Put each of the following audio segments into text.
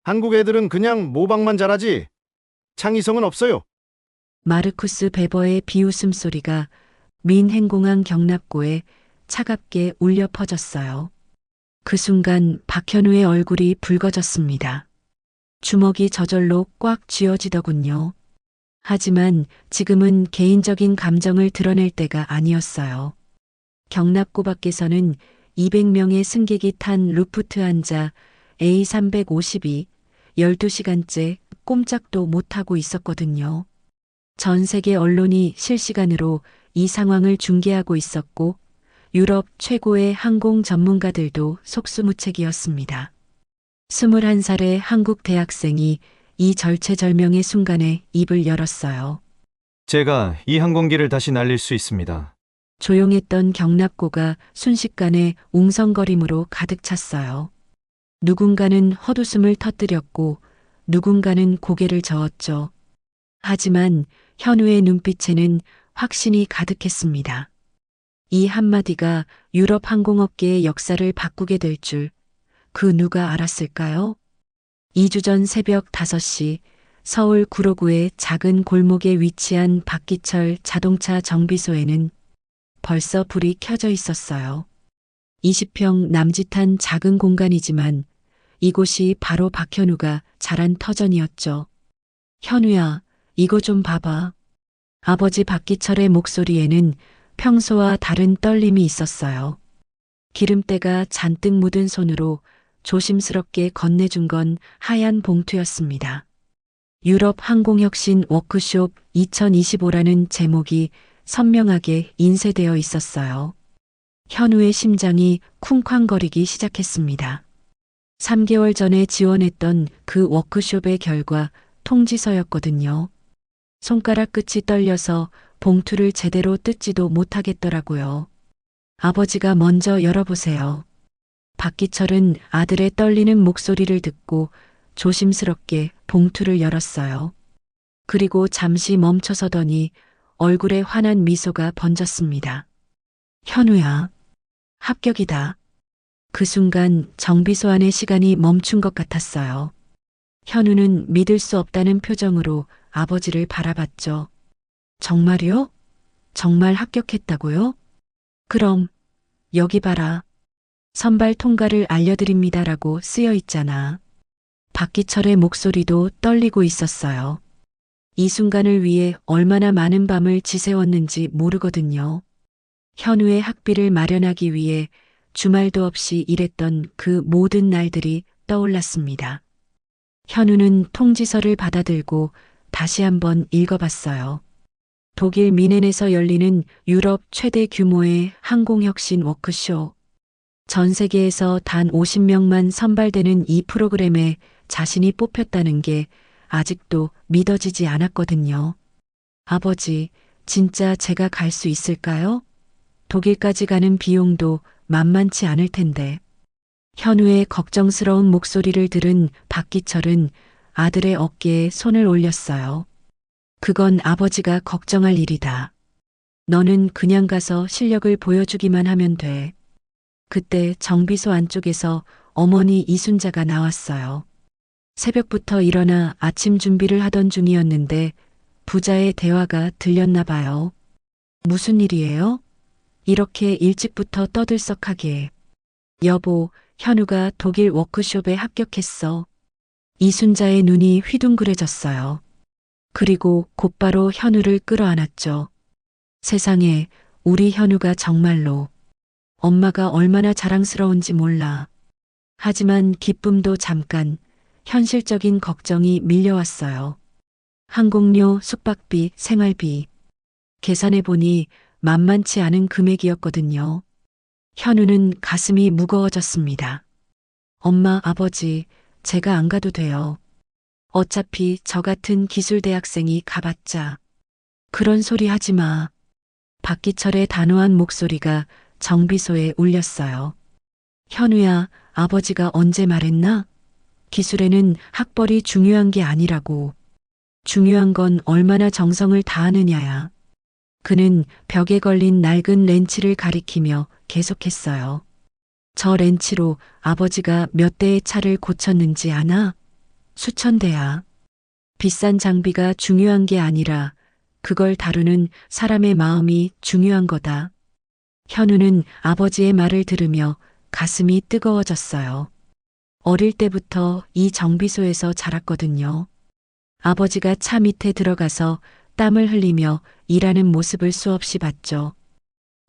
한국 애들은 그냥 모방만 잘하지 창의성은 없어요. 마르쿠스 베버의 비웃음 소리가 민행공항 경납고에 차갑게 울려 퍼졌어요. 그 순간 박현우의 얼굴이 붉어졌습니다. 주먹이 저절로 꽉 쥐어지더군요. 하지만 지금은 개인적인 감정을 드러낼 때가 아니었어요. 경납고 밖에서는 200명의 승객이 탄 루프트한자 A352 12시간째 꼼짝도 못하고 있었거든요. 전 세계 언론이 실시간으로 이 상황을 중계하고 있었고 유럽 최고의 항공 전문가들도 속수무책이었습니다. 21살의 한국 대학생이 이 절체절명의 순간에 입을 열었어요. 제가 이 항공기를 다시 날릴 수 있습니다. 조용했던 경납고가 순식간에 웅성거림으로 가득 찼어요. 누군가는 헛웃음을 터뜨렸고 누군가는 고개를 저었죠. 하지만 현우의 눈빛에는 확신이 가득했습니다. 이 한마디가 유럽 항공업계의 역사를 바꾸게 될 줄 그 누가 알았을까요? 2주 전 새벽 5시 서울 구로구의 작은 골목에 위치한 박기철 자동차 정비소에는 벌써 불이 켜져 있었어요. 20평 남짓한 작은 공간이지만 이곳이 바로 박현우가 자란 터전이었죠. 현우야, 이거 좀 봐봐. 아버지 박기철의 목소리에는 평소와 다른 떨림이 있었어요. 기름때가 잔뜩 묻은 손으로 조심스럽게 건네준 건 하얀 봉투였습니다. 유럽 항공혁신 워크숍 2025라는 제목이 선명하게 인쇄되어 있었어요. 현우의 심장이 쿵쾅거리기 시작했습니다. 3개월 전에 지원했던 그 워크숍의 결과 통지서였거든요. 손가락 끝이 떨려서 봉투를 제대로 뜯지도 못하겠더라고요. 아버지가 먼저 열어보세요. 박기철은 아들의 떨리는 목소리를 듣고 조심스럽게 봉투를 열었어요. 그리고 잠시 멈춰서더니 얼굴에 환한 미소가 번졌습니다. 현우야, 합격이다. 그 순간 정비소 안의 시간이 멈춘 것 같았어요. 현우는 믿을 수 없다는 표정으로 아버지를 바라봤죠. 정말요? 정말 합격했다고요? 그럼 여기 봐라. 선발 통과를 알려드립니다라고 쓰여 있잖아. 박기철의 목소리도 떨리고 있었어요. 이 순간을 위해 얼마나 많은 밤을 지새웠는지 모르거든요. 현우의 학비를 마련하기 위해 주말도 없이 일했던 그 모든 날들이 떠올랐습니다. 현우는 통지서를 받아들고 다시 한번 읽어봤어요. 독일 미넨에서 열리는 유럽 최대 규모의 항공혁신 워크쇼. 전 세계에서 단 50명만 선발되는 이 프로그램에 자신이 뽑혔다는 게 아직도 믿어지지 않았거든요. 아버지, 진짜 제가 갈 수 있을까요? 독일까지 가는 비용도 만만치 않을 텐데. 현우의 걱정스러운 목소리를 들은 박기철은 아들의 어깨에 손을 올렸어요. 그건 아버지가 걱정할 일이다. 너는 그냥 가서 실력을 보여주기만 하면 돼. 그때 정비소 안쪽에서 어머니 이순자가 나왔어요. 새벽부터 일어나 아침 준비를 하던 중이었는데 부자의 대화가 들렸나 봐요. 무슨 일이에요? 이렇게 일찍부터 떠들썩하게. 여보, 현우가 독일 워크숍에 합격했어. 이순자의 눈이 휘둥그레졌어요. 그리고 곧바로 현우를 끌어안았죠. 세상에, 우리 현우가 정말로. 엄마가 얼마나 자랑스러운지 몰라. 하지만 기쁨도 잠깐, 현실적인 걱정이 밀려왔어요. 항공료, 숙박비, 생활비. 계산해보니 만만치 않은 금액이었거든요. 현우는 가슴이 무거워졌습니다. 엄마, 아버지, 제가 안 가도 돼요. 어차피 저 같은 기술대학생이 가봤자. 그런 소리 하지 마. 박기철의 단호한 목소리가 정비소에 울렸어요. 현우야, 아버지가 언제 말했나? 기술에는 학벌이 중요한 게 아니라고. 중요한 건 얼마나 정성을 다하느냐야. 그는 벽에 걸린 낡은 렌치를 가리키며 계속했어요. 저 렌치로 아버지가 몇 대의 차를 고쳤는지 아나? 수천 대야. 비싼 장비가 중요한 게 아니라 그걸 다루는 사람의 마음이 중요한 거다. 현우는 아버지의 말을 들으며 가슴이 뜨거워졌어요. 어릴 때부터 이 정비소에서 자랐거든요. 아버지가 차 밑에 들어가서 땀을 흘리며 일하는 모습을 수없이 봤죠.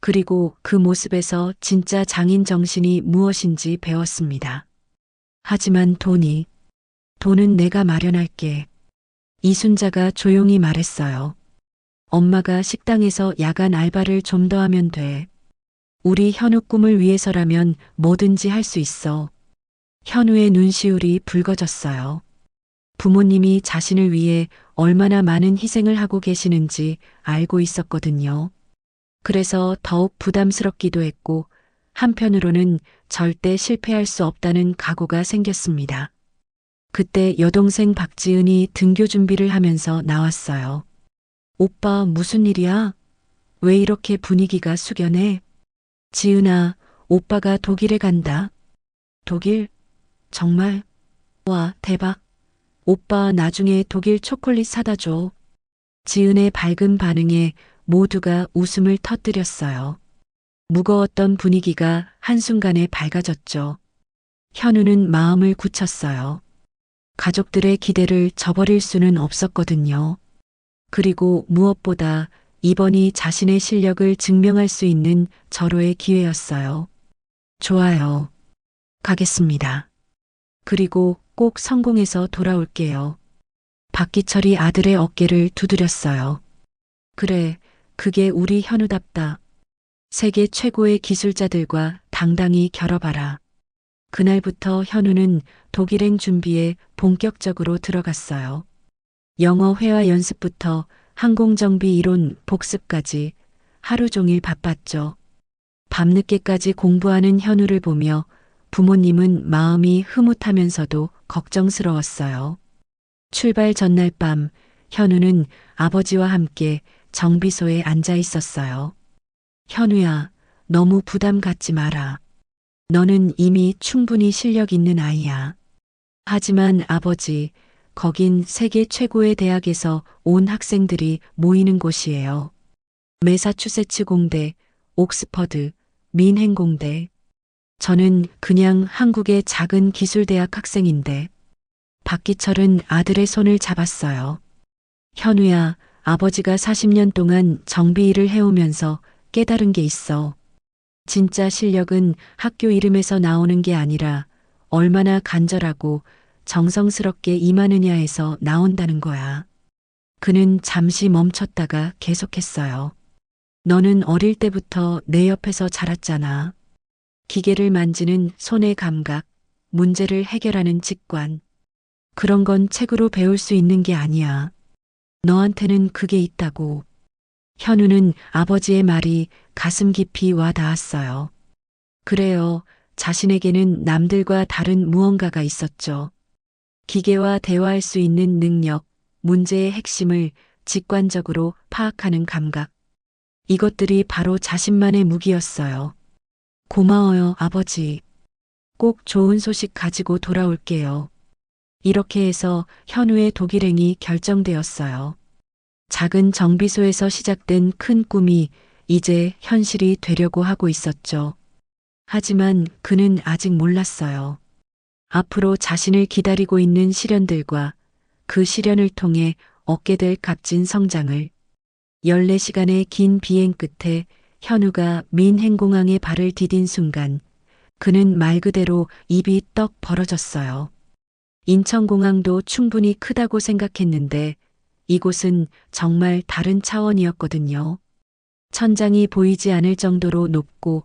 그리고 그 모습에서 진짜 장인 정신이 무엇인지 배웠습니다. 하지만 돈은 내가 마련할게. 이순자가 조용히 말했어요. 엄마가 식당에서 야간 알바를 좀 더 하면 돼. 우리 현우 꿈을 위해서라면 뭐든지 할 수 있어. 현우의 눈시울이 붉어졌어요. 부모님이 자신을 위해 얼마나 많은 희생을 하고 계시는지 알고 있었거든요. 그래서 더욱 부담스럽기도 했고 한편으로는 절대 실패할 수 없다는 각오가 생겼습니다. 그때 여동생 박지은이 등교 준비를 하면서 나왔어요. 오빠 무슨 일이야? 왜 이렇게 분위기가 숙연해? 지은아, 오빠가 독일에 간다. 독일? 정말? 와, 대박. 오빠 나중에 독일 초콜릿 사다 줘. 지은의 밝은 반응에 모두가 웃음을 터뜨렸어요. 무거웠던 분위기가 한순간에 밝아졌죠. 현우는 마음을 굳혔어요. 가족들의 기대를 저버릴 수는 없었거든요. 그리고 무엇보다 이번이 자신의 실력을 증명할 수 있는 절호의 기회였어요. 좋아요. 가겠습니다. 그리고 꼭 성공해서 돌아올게요. 박기철이 아들의 어깨를 두드렸어요. 그래, 그게 우리 현우답다. 세계 최고의 기술자들과 당당히 겨뤄봐라. 그날부터 현우는 독일행 준비에 본격적으로 들어갔어요. 영어 회화 연습부터 항공정비 이론 복습까지 하루 종일 바빴죠. 밤늦게까지 공부하는 현우를 보며 부모님은 마음이 흐뭇하면서도 걱정스러웠어요. 출발 전날 밤 현우는 아버지와 함께 정비소에 앉아 있었어요. 현우야, 너무 부담 갖지 마라. 너는 이미 충분히 실력 있는 아이야. 하지만 아버지, 거긴 세계 최고의 대학에서 온 학생들이 모이는 곳이에요. 매사추세츠 공대, 옥스퍼드, 민행 공대. 저는 그냥 한국의 작은 기술대학 학생인데. 박기철은 아들의 손을 잡았어요. 현우야, 아버지가 40년 동안 정비 일을 해오면서 깨달은 게 있어. 진짜 실력은 학교 이름에서 나오는 게 아니라 얼마나 간절하고 정성스럽게 임하느냐에서 나온다는 거야. 그는 잠시 멈췄다가 계속했어요. 너는 어릴 때부터 내 옆에서 자랐잖아. 기계를 만지는 손의 감각, 문제를 해결하는 직관. 그런 건 책으로 배울 수 있는 게 아니야. 너한테는 그게 있다고. 현우는 아버지의 말이 가슴 깊이 와 닿았어요. 그래요. 자신에게는 남들과 다른 무언가가 있었죠. 기계와 대화할 수 있는 능력, 문제의 핵심을 직관적으로 파악하는 감각. 이것들이 바로 자신만의 무기였어요. 고마워요, 아버지. 꼭 좋은 소식 가지고 돌아올게요. 이렇게 해서 현우의 독일행이 결정되었어요. 작은 정비소에서 시작된 큰 꿈이 이제 현실이 되려고 하고 있었죠. 하지만 그는 아직 몰랐어요. 앞으로 자신을 기다리고 있는 시련들과 그 시련을 통해 얻게 될 값진 성장을. 14시간의 긴 비행 끝에 현우가 민행공항에 발을 디딘 순간 그는 말 그대로 입이 떡 벌어졌어요. 인천공항도 충분히 크다고 생각했는데 이곳은 정말 다른 차원이었거든요. 천장이 보이지 않을 정도로 높고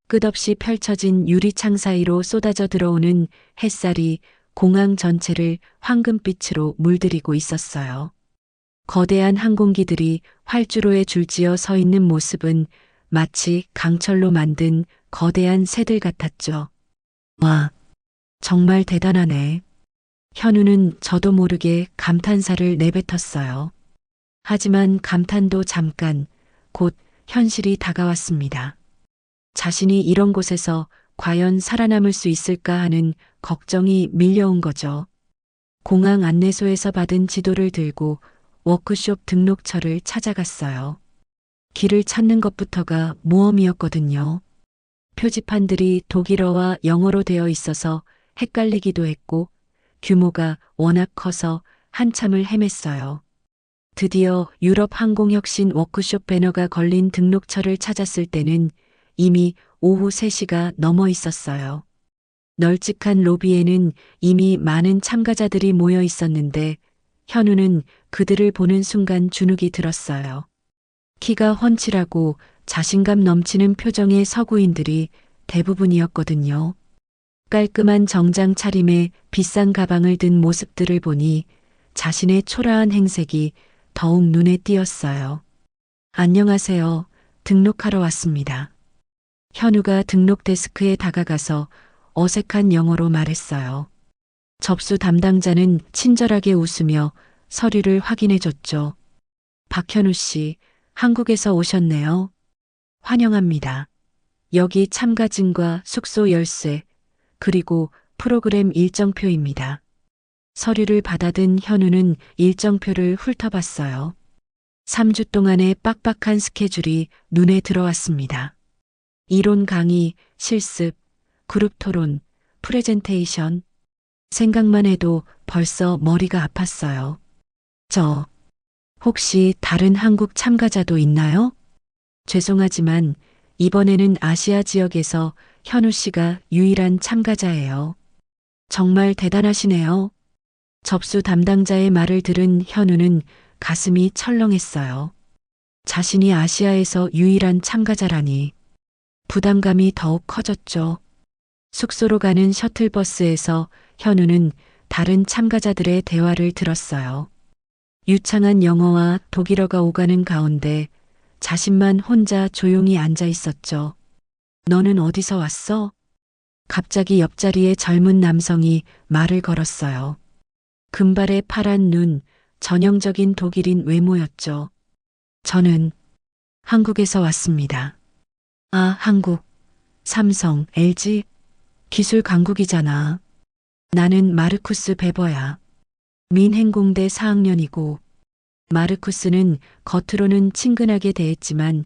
끝없이 펼쳐진 유리창 사이로 쏟아져 들어오는 햇살이 공항 전체를 황금빛으로 물들이고 있었어요. 거대한 항공기들이 활주로에 줄지어 서 있는 모습은 마치 강철로 만든 거대한 새들 같았죠. 와, 정말 대단하네. 현우는 저도 모르게 감탄사를 내뱉었어요. 하지만 감탄도 잠깐, 곧 현실이 다가왔습니다. 자신이 이런 곳에서 과연 살아남을 수 있을까 하는 걱정이 밀려온 거죠. 공항 안내소에서 받은 지도를 들고 워크숍 등록처를 찾아갔어요. 길을 찾는 것부터가 모험이었거든요. 표지판들이 독일어와 영어로 되어 있어서 헷갈리기도 했고 규모가 워낙 커서 한참을 헤맸어요. 드디어 유럽 항공혁신 워크숍 배너가 걸린 등록처를 찾았을 때는 이미 오후 3시가 넘어 있었어요. 널찍한 로비에는 이미 많은 참가자들이 모여 있었는데 현우는 그들을 보는 순간 주눅이 들었어요. 키가 훤칠하고 자신감 넘치는 표정의 서구인들이 대부분이었거든요. 깔끔한 정장 차림에 비싼 가방을 든 모습들을 보니 자신의 초라한 행색이 더욱 눈에 띄었어요. 안녕하세요. 등록하러 왔습니다. 현우가 등록 데스크에 다가가서 어색한 영어로 말했어요. 접수 담당자는 친절하게 웃으며 서류를 확인해 줬죠. 박현우 씨, 한국에서 오셨네요. 환영합니다. 여기 참가증과 숙소 열쇠, 그리고 프로그램 일정표입니다. 서류를 받아든 현우는 일정표를 훑어봤어요. 3주 동안의 빡빡한 스케줄이 눈에 들어왔습니다. 이론 강의, 실습, 그룹 토론, 프레젠테이션. 생각만 해도 벌써 머리가 아팠어요. 혹시 다른 한국 참가자도 있나요? 죄송하지만 이번에는 아시아 지역에서 현우 씨가 유일한 참가자예요. 정말 대단하시네요. 접수 담당자의 말을 들은 현우는 가슴이 철렁했어요. 자신이 아시아에서 유일한 참가자라니. 부담감이 더욱 커졌죠. 숙소로 가는 셔틀버스에서 현우는 다른 참가자들의 대화를 들었어요. 유창한 영어와 독일어가 오가는 가운데 자신만 혼자 조용히 앉아 있었죠. 너는 어디서 왔어? 갑자기 옆자리에 젊은 남성이 말을 걸었어요. 금발의 파란 눈, 전형적인 독일인 외모였죠. 저는 한국에서 왔습니다. 아, 한국. 삼성, LG. 기술 강국이잖아. 나는 마르쿠스 베버야. 민행공대 4학년이고 마르쿠스는 겉으로는 친근하게 대했지만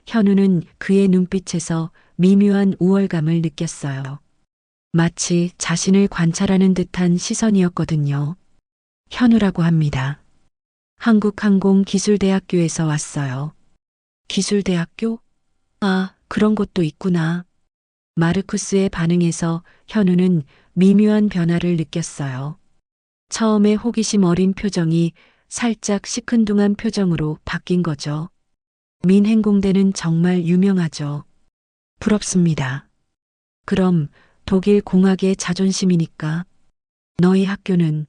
현우는 그의 눈빛에서 미묘한 우월감을 느꼈어요. 마치 자신을 관찰하는 듯한 시선이었거든요. 현우라고 합니다. 한국항공기술대학교에서 왔어요. 기술대학교? 아, 그런 곳도 있구나. 마르쿠스의 반응에서 현우는 미묘한 변화를 느꼈어요. 처음에 호기심 어린 표정이 살짝 시큰둥한 표정으로 바뀐 거죠. 민행공대는 정말 유명하죠. 부럽습니다. 그럼 독일 공학의 자존심이니까. 너희 학교는?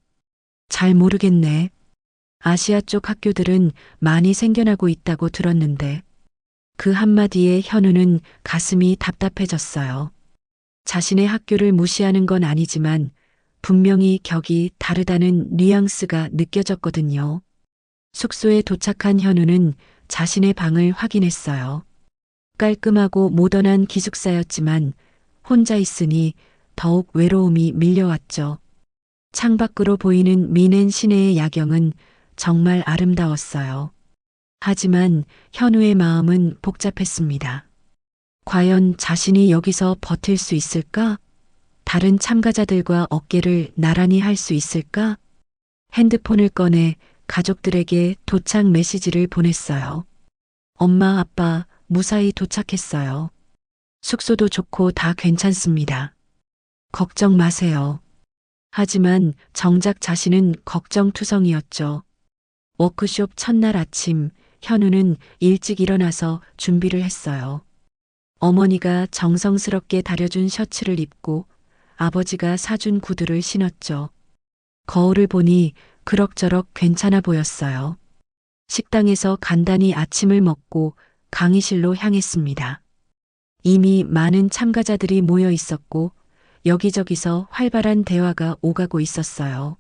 잘 모르겠네. 아시아 쪽 학교들은 많이 생겨나고 있다고 들었는데. 그 한마디에 현우는 가슴이 답답해졌어요. 자신의 학교를 무시하는 건 아니지만 분명히 격이 다르다는 뉘앙스가 느껴졌거든요. 숙소에 도착한 현우는 자신의 방을 확인했어요. 깔끔하고 모던한 기숙사였지만 혼자 있으니 더욱 외로움이 밀려왔죠. 창밖으로 보이는 미넨 시내의 야경은 정말 아름다웠어요. 하지만 현우의 마음은 복잡했습니다. 과연 자신이 여기서 버틸 수 있을까? 다른 참가자들과 어깨를 나란히 할 수 있을까? 핸드폰을 꺼내 가족들에게 도착 메시지를 보냈어요. 엄마, 아빠 무사히 도착했어요. 숙소도 좋고 다 괜찮습니다. 걱정 마세요. 하지만 정작 자신은 걱정투성이었죠. 워크숍 첫날 아침, 현우는 일찍 일어나서 준비를 했어요. 어머니가 정성스럽게 다려준 셔츠를 입고 아버지가 사준 구두를 신었죠. 거울을 보니 그럭저럭 괜찮아 보였어요. 식당에서 간단히 아침을 먹고 강의실로 향했습니다. 이미 많은 참가자들이 모여 있었고 여기저기서 활발한 대화가 오가고 있었어요.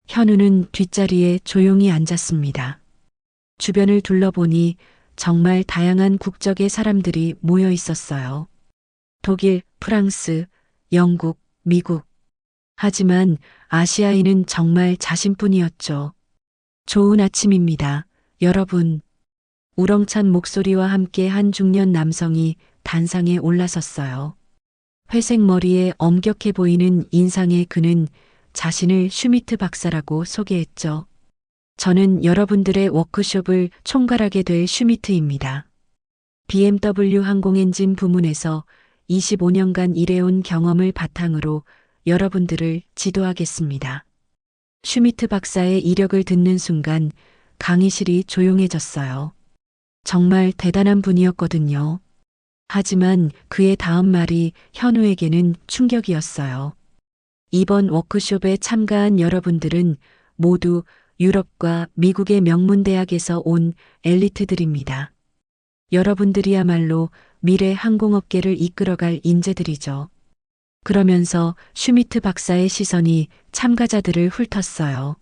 현우는 뒷자리에 조용히 앉았습니다. 주변을 둘러보니 정말 다양한 국적의 사람들이 모여 있었어요. 독일, 프랑스, 영국, 미국. 하지만 아시아인은 정말 자신뿐이었죠. 좋은 아침입니다, 여러분. 우렁찬 목소리와 함께 한 중년 남성이 단상에 올라섰어요. 회색 머리에 엄격해 보이는 인상의 그는 자신을 슈미트 박사라고 소개했죠. 저는 여러분들의 워크숍을 총괄하게 될 슈미트입니다. BMW 항공엔진 부문에서 25년간 일해온 경험을 바탕으로 여러분들을 지도하겠습니다. 슈미트 박사의 이력을 듣는 순간 강의실이 조용해졌어요. 정말 대단한 분이었거든요. 하지만 그의 다음 말이 현우에게는 충격이었어요. 이번 워크숍에 참가한 여러분들은 모두 유럽과 미국의 명문대학에서 온 엘리트들입니다. 여러분들이야말로 미래 항공업계를 이끌어갈 인재들이죠. 그러면서 슈미트 박사의 시선이 참가자들을 훑었어요.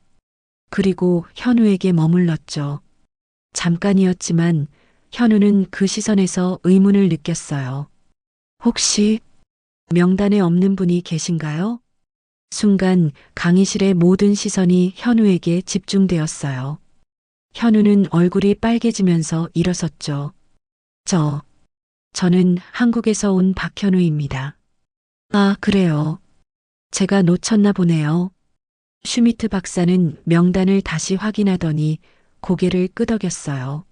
그리고 현우에게 머물렀죠. 잠깐이었지만 현우는 그 시선에서 의문을 느꼈어요. 혹시 명단에 없는 분이 계신가요? 순간 강의실의 모든 시선이 현우에게 집중되었어요. 현우는 얼굴이 빨개지면서 일어섰죠. 저는 한국에서 온 박현우입니다. 아, 그래요. 제가 놓쳤나 보네요. 슈미트 박사는 명단을 다시 확인하더니 고개를 끄덕였어요.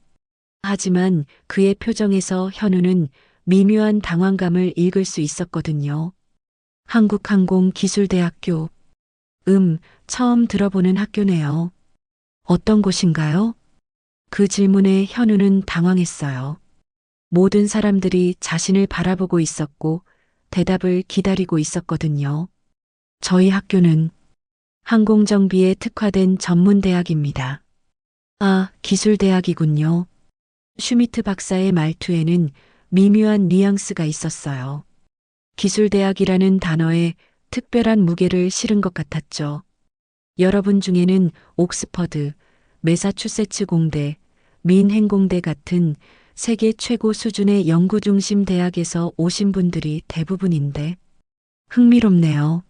하지만 그의 표정에서 현우는 미묘한 당황감을 읽을 수 있었거든요. 한국항공기술대학교. 처음 들어보는 학교네요. 어떤 곳인가요? 그 질문에 현우는 당황했어요. 모든 사람들이 자신을 바라보고 있었고 대답을 기다리고 있었거든요. 저희 학교는 항공정비에 특화된 전문대학입니다. 아, 기술대학이군요. 슈미트 박사의 말투에는 미묘한 뉘앙스가 있었어요. 기술대학이라는 단어에 특별한 무게를 실은 것 같았죠. 여러분 중에는 옥스퍼드, 매사추세츠 공대, 민행공대 같은 세계 최고 수준의 연구 중심 대학에서 오신 분들이 대부분인데 흥미롭네요.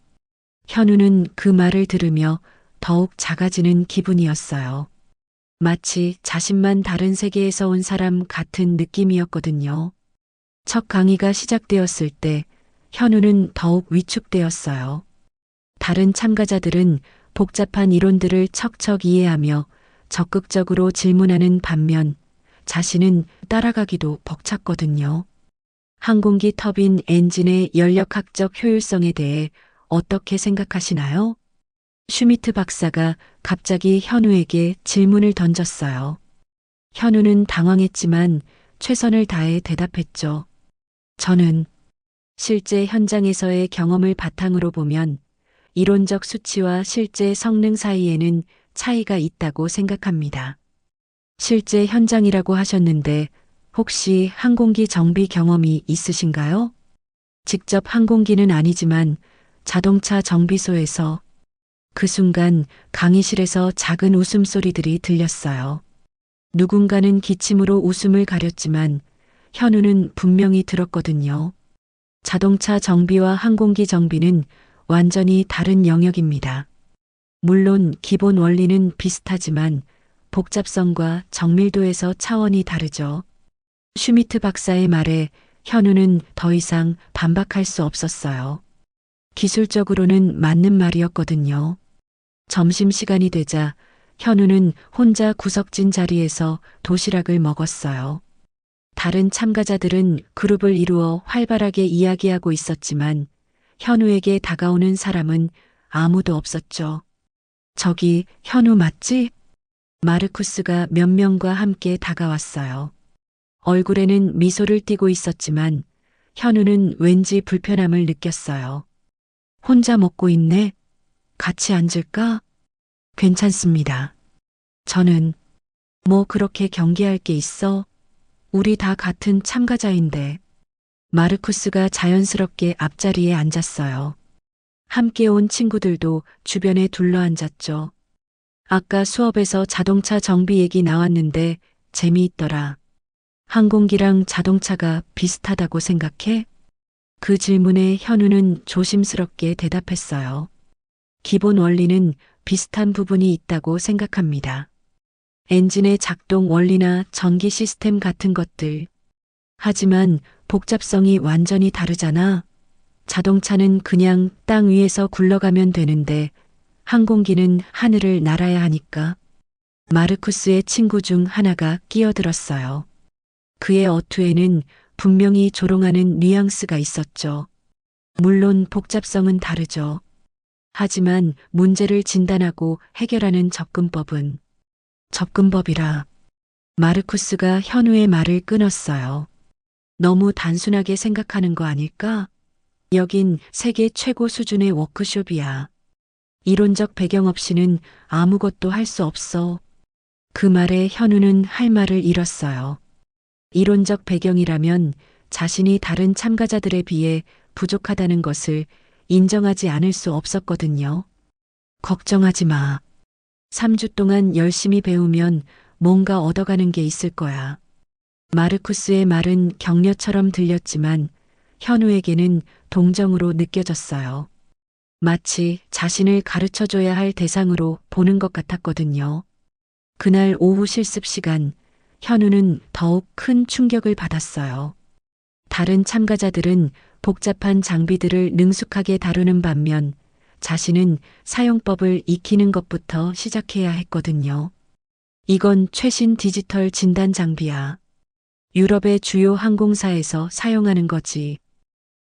현우는 그 말을 들으며 더욱 작아지는 기분이었어요. 마치 자신만 다른 세계에서 온 사람 같은 느낌이었거든요. 첫 강의가 시작되었을 때 현우는 더욱 위축되었어요. 다른 참가자들은 복잡한 이론들을 척척 이해하며 적극적으로 질문하는 반면 자신은 따라가기도 벅찼거든요. 항공기 터빈 엔진의 연력학적 효율성에 대해 어떻게 생각하시나요? 슈미트 박사가 갑자기 현우에게 질문을 던졌어요. 현우는 당황했지만 최선을 다해 대답했죠. 저는 실제 현장에서의 경험을 바탕으로 보면 이론적 수치와 실제 성능 사이에는 차이가 있다고 생각합니다. 실제 현장이라고 하셨는데 혹시 항공기 정비 경험이 있으신가요? 직접 항공기는 아니지만 자동차 정비소에서. 그 순간 강의실에서 작은 웃음소리들이 들렸어요. 누군가는 기침으로 웃음을 가렸지만 현우는 분명히 들었거든요. 자동차 정비와 항공기 정비는 완전히 다른 영역입니다. 물론 기본 원리는 비슷하지만 복잡성과 정밀도에서 차원이 다르죠. 슈미트 박사의 말에 현우는 더 이상 반박할 수 없었어요. 기술적으로는 맞는 말이었거든요. 점심시간이 되자 현우는 혼자 구석진 자리에서 도시락을 먹었어요. 다른 참가자들은 그룹을 이루어 활발하게 이야기하고 있었지만 현우에게 다가오는 사람은 아무도 없었죠. 저기 현우 맞지? 마르쿠스가 몇 명과 함께 다가왔어요. 얼굴에는 미소를 띠고 있었지만 현우는 왠지 불편함을 느꼈어요. 혼자 먹고 있네? 같이 앉을까? 괜찮습니다. 저는 뭐 그렇게 경계할 게 있어? 우리 다 같은 참가자인데. 마르쿠스가 자연스럽게 앞자리에 앉았어요. 함께 온 친구들도 주변에 둘러앉았죠. 아까 수업에서 자동차 정비 얘기 나왔는데 재미있더라. 항공기랑 자동차가 비슷하다고 생각해? 그 질문에 현우는 조심스럽게 대답했어요. 기본 원리는 비슷한 부분이 있다고 생각합니다. 엔진의 작동 원리나 전기 시스템 같은 것들. 하지만 복잡성이 완전히 다르잖아. 자동차는 그냥 땅 위에서 굴러가면 되는데 항공기는 하늘을 날아야 하니까. 마르쿠스의 친구 중 하나가 끼어들었어요. 그의 어투에는 분명히 조롱하는 뉘앙스가 있었죠. 물론 복잡성은 다르죠. 하지만 문제를 진단하고 해결하는 접근법이라. 마르쿠스가 현우의 말을 끊었어요. 너무 단순하게 생각하는 거 아닐까? 여긴 세계 최고 수준의 워크숍이야. 이론적 배경 없이는 아무것도 할 수 없어. 그 말에 현우는 할 말을 잃었어요. 이론적 배경이라면 자신이 다른 참가자들에 비해 부족하다는 것을 인정하지 않을 수 없었거든요. 걱정하지 마. 3주 동안 열심히 배우면 뭔가 얻어가는 게 있을 거야. 마르쿠스의 말은 격려처럼 들렸지만 현우에게는 동정으로 느껴졌어요. 마치 자신을 가르쳐줘야 할 대상으로 보는 것 같았거든요. 그날 오후 실습 시간, 현우는 더욱 큰 충격을 받았어요. 다른 참가자들은 복잡한 장비들을 능숙하게 다루는 반면 자신은 사용법을 익히는 것부터 시작해야 했거든요. 이건 최신 디지털 진단 장비야. 유럽의 주요 항공사에서 사용하는 거지.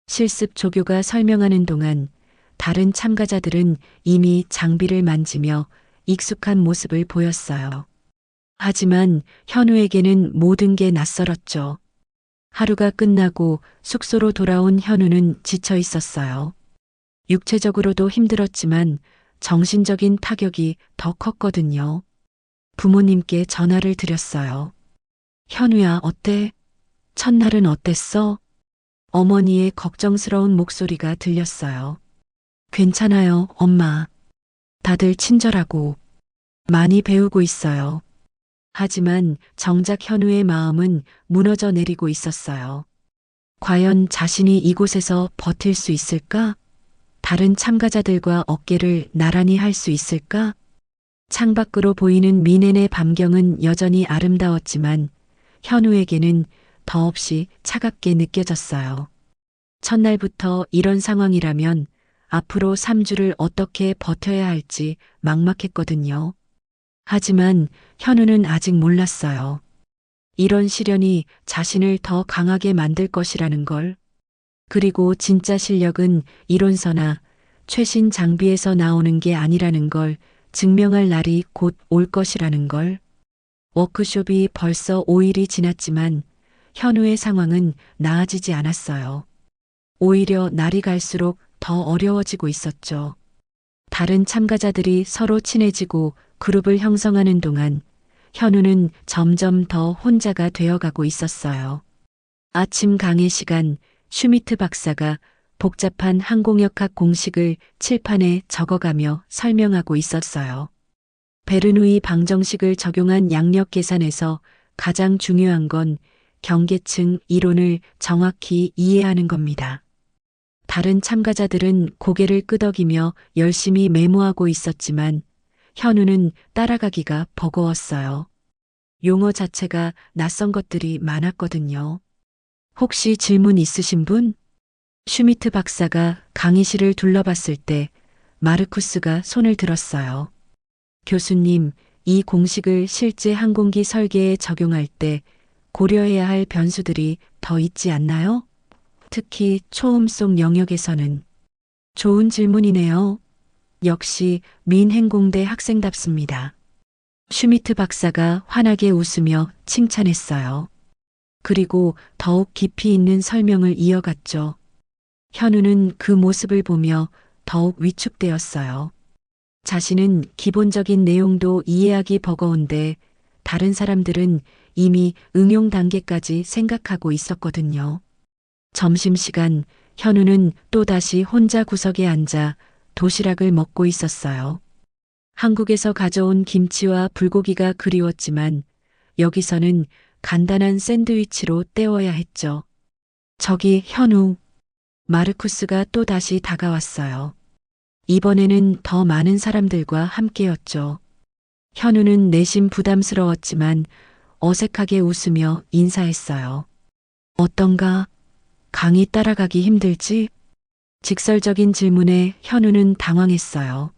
실습 조교가 설명하는 동안 다른 참가자들은 이미 장비를 만지며 익숙한 모습을 보였어요. 하지만 현우에게는 모든 게 낯설었죠. 하루가 끝나고 숙소로 돌아온 현우는 지쳐 있었어요. 육체적으로도 힘들었지만 정신적인 타격이 더 컸거든요. 부모님께 전화를 드렸어요. 현우야, 어때? 첫날은 어땠어? 어머니의 걱정스러운 목소리가 들렸어요. 괜찮아요, 엄마. 다들 친절하고 많이 배우고 있어요. 하지만 정작 현우의 마음은 무너져 내리고 있었어요. 과연 자신이 이곳에서 버틸 수 있을까? 다른 참가자들과 어깨를 나란히 할 수 있을까? 창밖으로 보이는 미넨의 밤경은 여전히 아름다웠지만 현우에게는 더없이 차갑게 느껴졌어요. 첫날부터 이런 상황이라면 앞으로 3주를 어떻게 버텨야 할지 막막했거든요. 하지만 현우는 아직 몰랐어요. 이런 시련이 자신을 더 강하게 만들 것이라는 걸. 그리고 진짜 실력은 이론서나 최신 장비에서 나오는 게 아니라는 걸 증명할 날이 곧 올 것이라는 걸. 워크숍이 벌써 5일이 지났지만 현우의 상황은 나아지지 않았어요. 오히려 날이 갈수록 더 어려워지고 있었죠. 다른 참가자들이 서로 친해지고 그룹을 형성하는 동안 현우는 점점 더 혼자가 되어가고 있었어요. 아침 강의 시간, 슈미트 박사가 복잡한 항공역학 공식을 칠판에 적어가며 설명하고 있었어요. 베르누이 방정식을 적용한 양력 계산에서 가장 중요한 건 경계층 이론을 정확히 이해하는 겁니다. 다른 참가자들은 고개를 끄덕이며 열심히 메모하고 있었지만 현우는 따라가기가 버거웠어요. 용어 자체가 낯선 것들이 많았거든요. 혹시 질문 있으신 분? 슈미트 박사가 강의실을 둘러봤을 때 마르쿠스가 손을 들었어요. 교수님, 이 공식을 실제 항공기 설계에 적용할 때 고려해야 할 변수들이 더 있지 않나요? 특히 초음속 영역에서는. 좋은 질문이네요. 역시 민행공대 학생답습니다. 슈미트 박사가 환하게 웃으며 칭찬했어요. 그리고 더욱 깊이 있는 설명을 이어갔죠. 현우는 그 모습을 보며 더욱 위축되었어요. 자신은 기본적인 내용도 이해하기 버거운데 다른 사람들은 이미 응용 단계까지 생각하고 있었거든요. 점심시간 현우는 또다시 혼자 구석에 앉아 도시락을 먹고 있었어요. 한국에서 가져온 김치와 불고기가 그리웠지만 여기서는 간단한 샌드위치로 때워야 했죠. 저기 현우. 마르쿠스가 또다시 다가왔어요. 이번에는 더 많은 사람들과 함께였죠. 현우는 내심 부담스러웠지만 어색하게 웃으며 인사했어요. 어떤가? 강의 따라가기 힘들지? 직설적인 질문에 현우는 당황했어요.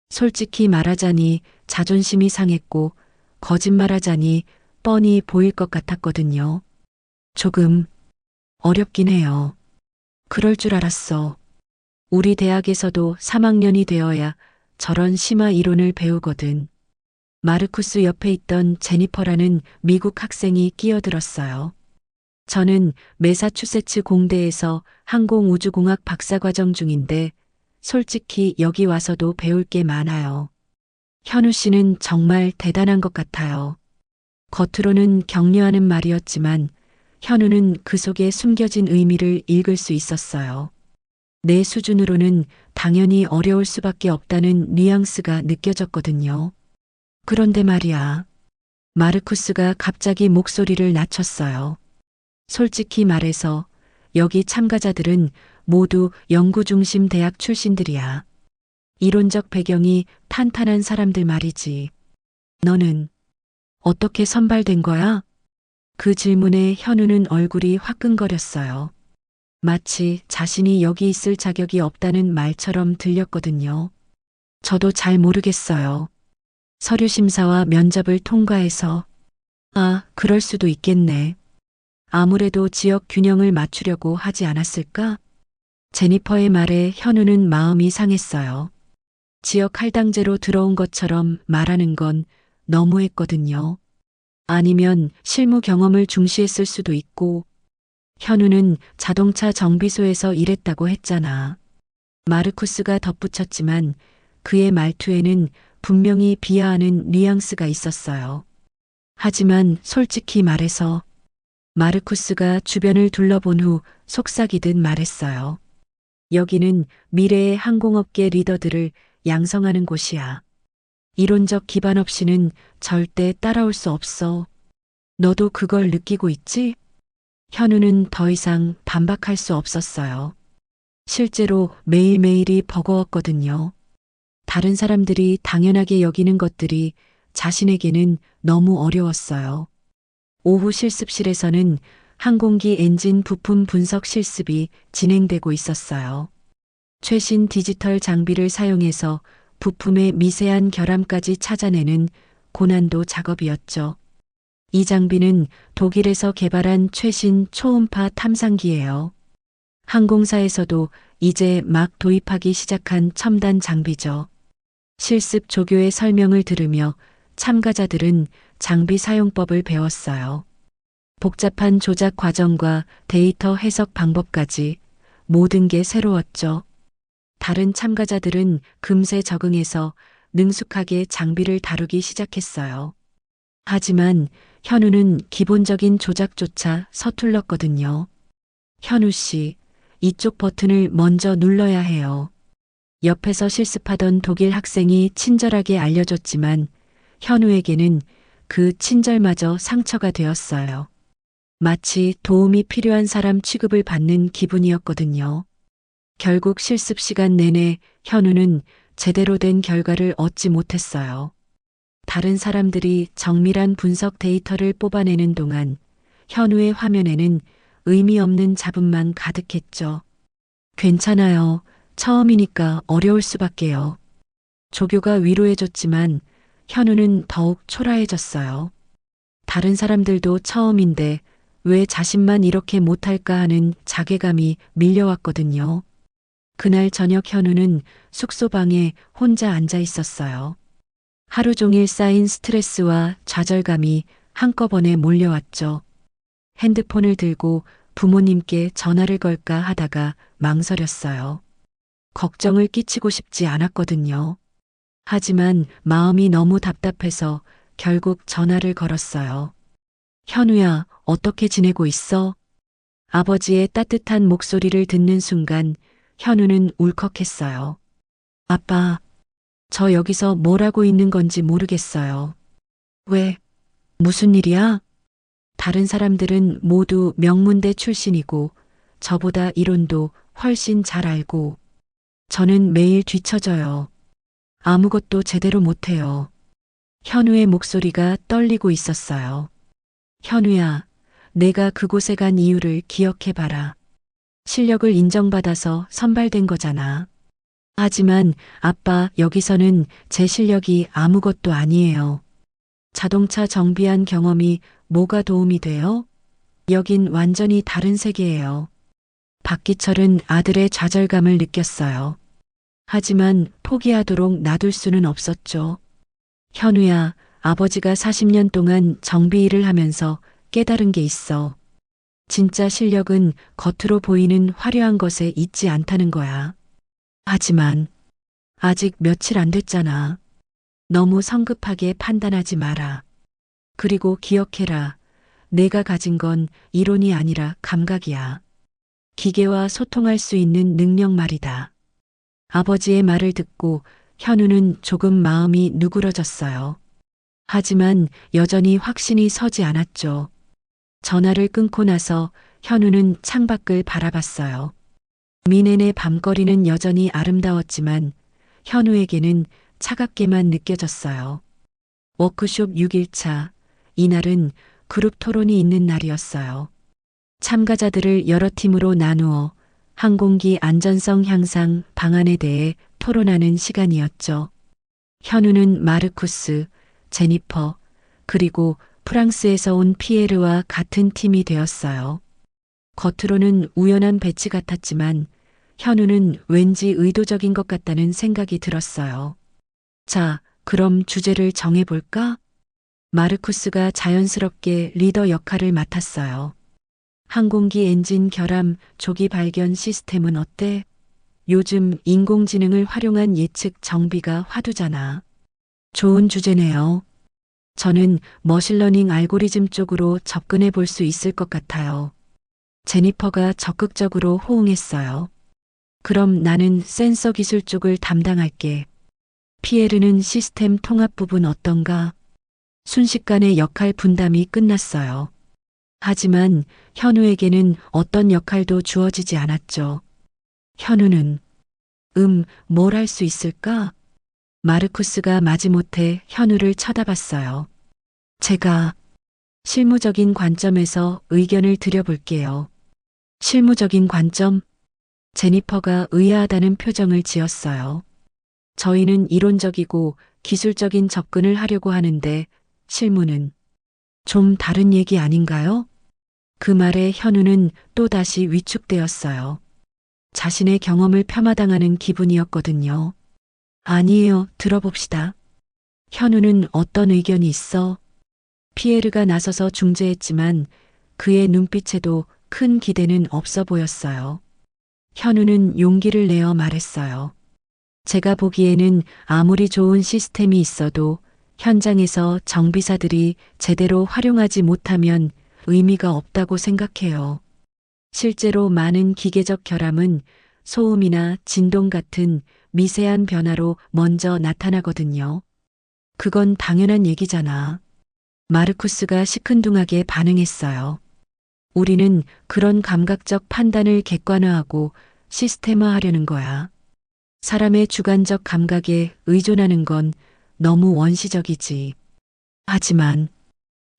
솔직히 말하자니 자존심이 상했고 거짓말하자니 뻔히 보일 것 같았거든요. 조금 어렵긴 해요. 그럴 줄 알았어. 우리 대학에서도 3학년이 되어야 저런 심화 이론을 배우거든. 마르쿠스 옆에 있던 제니퍼라는 미국 학생이 끼어들었어요. 저는 매사추세츠 공대에서 항공우주공학 박사과정 중인데 솔직히 여기 와서도 배울 게 많아요. 현우 씨는 정말 대단한 것 같아요. 겉으로는 격려하는 말이었지만 현우는 그 속에 숨겨진 의미를 읽을 수 있었어요. 내 수준으로는 당연히 어려울 수밖에 없다는 뉘앙스가 느껴졌거든요. 그런데 말이야. 마르쿠스가 갑자기 목소리를 낮췄어요. 솔직히 말해서 여기 참가자들은 모두 연구중심 대학 출신들이야. 이론적 배경이 탄탄한 사람들 말이지. 너는 어떻게 선발된 거야? 그 질문에 현우는 얼굴이 화끈거렸어요. 마치 자신이 여기 있을 자격이 없다는 말처럼 들렸거든요. 저도 잘 모르겠어요. 서류 심사와 면접을 통과해서. 아, 그럴 수도 있겠네. 아무래도 지역 균형을 맞추려고 하지 않았을까? 제니퍼의 말에 현우는 마음이 상했어요. 지역 할당제로 들어온 것처럼 말하는 건 너무했거든요. 아니면 실무 경험을 중시했을 수도 있고, 현우는 자동차 정비소에서 일했다고 했잖아. 마르쿠스가 덧붙였지만 그의 말투에는 분명히 비하하는 뉘앙스가 있었어요. 하지만 솔직히 말해서 마르쿠스가 주변을 둘러본 후 속삭이듯 말했어요. 여기는 미래의 항공업계 리더들을 양성하는 곳이야. 이론적 기반 없이는 절대 따라올 수 없어. 너도 그걸 느끼고 있지? 현우는 더 이상 반박할 수 없었어요. 실제로 매일매일이 버거웠거든요. 다른 사람들이 당연하게 여기는 것들이 자신에게는 너무 어려웠어요. 오후 실습실에서는 항공기 엔진 부품 분석 실습이 진행되고 있었어요. 최신 디지털 장비를 사용해서 부품의 미세한 결함까지 찾아내는 고난도 작업이었죠. 이 장비는 독일에서 개발한 최신 초음파 탐상기예요. 항공사에서도 이제 막 도입하기 시작한 첨단 장비죠. 실습 조교의 설명을 들으며 참가자들은 장비 사용법을 배웠어요. 복잡한 조작 과정과 데이터 해석 방법까지 모든 게 새로웠죠. 다른 참가자들은 금세 적응해서 능숙하게 장비를 다루기 시작했어요. 하지만 현우는 기본적인 조작조차 서툴렀거든요. 현우 씨, 이쪽 버튼을 먼저 눌러야 해요. 옆에서 실습하던 독일 학생이 친절하게 알려줬지만 현우에게는 그 친절마저 상처가 되었어요. 마치 도움이 필요한 사람 취급을 받는 기분이었거든요. 결국 실습 시간 내내 현우는 제대로 된 결과를 얻지 못했어요. 다른 사람들이 정밀한 분석 데이터를 뽑아내는 동안 현우의 화면에는 의미 없는 잡음만 가득했죠. 괜찮아요. 처음이니까 어려울 수밖에요. 조교가 위로해줬지만 현우는 더욱 초라해졌어요. 다른 사람들도 처음인데 왜 자신만 이렇게 못할까 하는 자괴감이 밀려왔거든요. 그날 저녁 현우는 숙소방에 혼자 앉아 있었어요. 하루 종일 쌓인 스트레스와 좌절감이 한꺼번에 몰려왔죠. 핸드폰을 들고 부모님께 전화를 걸까 하다가 망설였어요. 걱정을 끼치고 싶지 않았거든요. 하지만 마음이 너무 답답해서 결국 전화를 걸었어요. 현우야, 어떻게 지내고 있어? 아버지의 따뜻한 목소리를 듣는 순간 현우는 울컥했어요. 아빠, 저 여기서 뭘 하고 있는 건지 모르겠어요. 왜? 무슨 일이야? 다른 사람들은 모두 명문대 출신이고 저보다 이론도 훨씬 잘 알고 저는 매일 뒤처져요. 아무것도 제대로 못해요. 현우의 목소리가 떨리고 있었어요. 현우야, 내가 그곳에 간 이유를 기억해봐라. 실력을 인정받아서 선발된 거잖아. 하지만 아빠, 여기서는 제 실력이 아무것도 아니에요. 자동차 정비한 경험이 뭐가 도움이 돼요? 여긴 완전히 다른 세계예요. 박기철은 아들의 좌절감을 느꼈어요. 하지만 포기하도록 놔둘 수는 없었죠. 현우야, 아버지가 40년 동안 정비 일을 하면서 깨달은 게 있어. 진짜 실력은 겉으로 보이는 화려한 것에 있지 않다는 거야. 하지만 아직 며칠 안 됐잖아. 너무 성급하게 판단하지 마라. 그리고 기억해라. 내가 가진 건 이론이 아니라 감각이야. 기계와 소통할 수 있는 능력 말이다. 아버지의 말을 듣고 현우는 조금 마음이 누그러졌어요. 하지만 여전히 확신이 서지 않았죠. 전화를 끊고 나서 현우는 창밖을 바라봤어요. 미넨의 밤거리는 여전히 아름다웠지만 현우에게는 차갑게만 느껴졌어요. 워크숍 6일차, 이날은 그룹 토론이 있는 날이었어요. 참가자들을 여러 팀으로 나누어 항공기 안전성 향상 방안에 대해 토론하는 시간이었죠. 현우는 마르쿠스, 제니퍼, 그리고 프랑스에서 온 피에르와 같은 팀이 되었어요. 겉으로는 우연한 배치 같았지만 현우는 왠지 의도적인 것 같다는 생각이 들었어요. 자, 그럼 주제를 정해볼까? 마르쿠스가 자연스럽게 리더 역할을 맡았어요. 항공기 엔진 결함 조기 발견 시스템은 어때? 요즘 인공지능을 활용한 예측 정비가 화두잖아. 좋은 주제네요. 저는 머신러닝 알고리즘 쪽으로 접근해 볼 수 있을 것 같아요. 제니퍼가 적극적으로 호응했어요. 그럼 나는 센서 기술 쪽을 담당할게. 피에르는 시스템 통합 부분 어떤가? 순식간에 역할 분담이 끝났어요. 하지만 현우에게는 어떤 역할도 주어지지 않았죠. 현우는 뭘 할 수 있을까? 마르쿠스가 마지못해 현우를 쳐다봤어요. 제가 실무적인 관점에서 의견을 드려볼게요. 실무적인 관점? 제니퍼가 의아하다는 표정을 지었어요. 저희는 이론적이고 기술적인 접근을 하려고 하는데 실무는 좀 다른 얘기 아닌가요? 그 말에 현우는 또다시 위축되었어요. 자신의 경험을 폄하당하는 기분이었거든요. 아니에요, 들어봅시다. 현우는 어떤 의견이 있어? 피에르가 나서서 중재했지만 그의 눈빛에도 큰 기대는 없어 보였어요. 현우는 용기를 내어 말했어요. 제가 보기에는 아무리 좋은 시스템이 있어도 현장에서 정비사들이 제대로 활용하지 못하면 의미가 없다고 생각해요. 실제로 많은 기계적 결함은 소음이나 진동 같은 미세한 변화로 먼저 나타나거든요. 그건 당연한 얘기잖아. 마르쿠스가 시큰둥하게 반응했어요. 우리는 그런 감각적 판단을 객관화하고 시스템화하려는 거야. 사람의 주관적 감각에 의존하는 건 너무 원시적이지. 하지만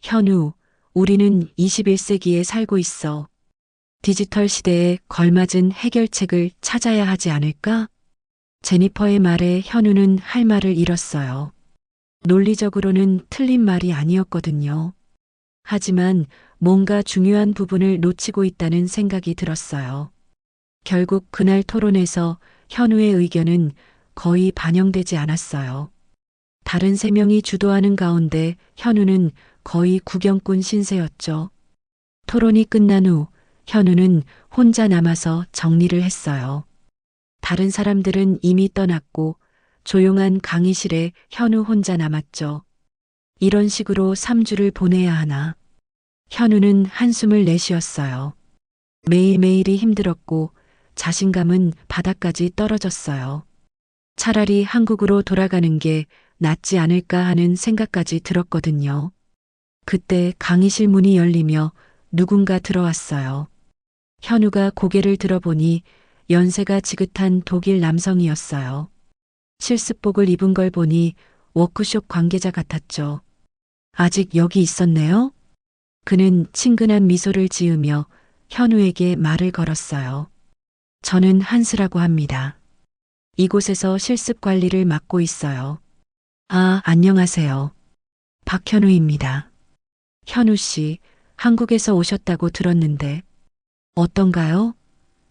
현우, 우리는 21세기에 살고 있어. 디지털 시대에 걸맞은 해결책을 찾아야 하지 않을까? 제니퍼의 말에 현우는 할 말을 잃었어요. 논리적으로는 틀린 말이 아니었거든요. 하지만 뭔가 중요한 부분을 놓치고 있다는 생각이 들었어요. 결국 그날 토론에서 현우의 의견은 거의 반영되지 않았어요. 다른 3명이 주도하는 가운데 현우는 거의 구경꾼 신세였죠. 토론이 끝난 후 현우는 혼자 남아서 정리를 했어요. 다른 사람들은 이미 떠났고 조용한 강의실에 현우 혼자 남았죠. 이런 식으로 3주를 보내야 하나. 현우는 한숨을 내쉬었어요. 매일매일이 힘들었고 자신감은 바닥까지 떨어졌어요. 차라리 한국으로 돌아가는 게 낫지 않을까 하는 생각까지 들었거든요. 그때 강의실 문이 열리며 누군가 들어왔어요. 현우가 고개를 들어보니 연세가 지긋한 독일 남성이었어요. 실습복을 입은 걸 보니 워크숍 관계자 같았죠. 아직 여기 있었네요? 그는 친근한 미소를 지으며 현우에게 말을 걸었어요. 저는 한스라고 합니다. 이곳에서 실습 관리를 맡고 있어요. 아, 안녕하세요. 박현우입니다. 현우 씨, 한국에서 오셨다고 들었는데 어떤가요?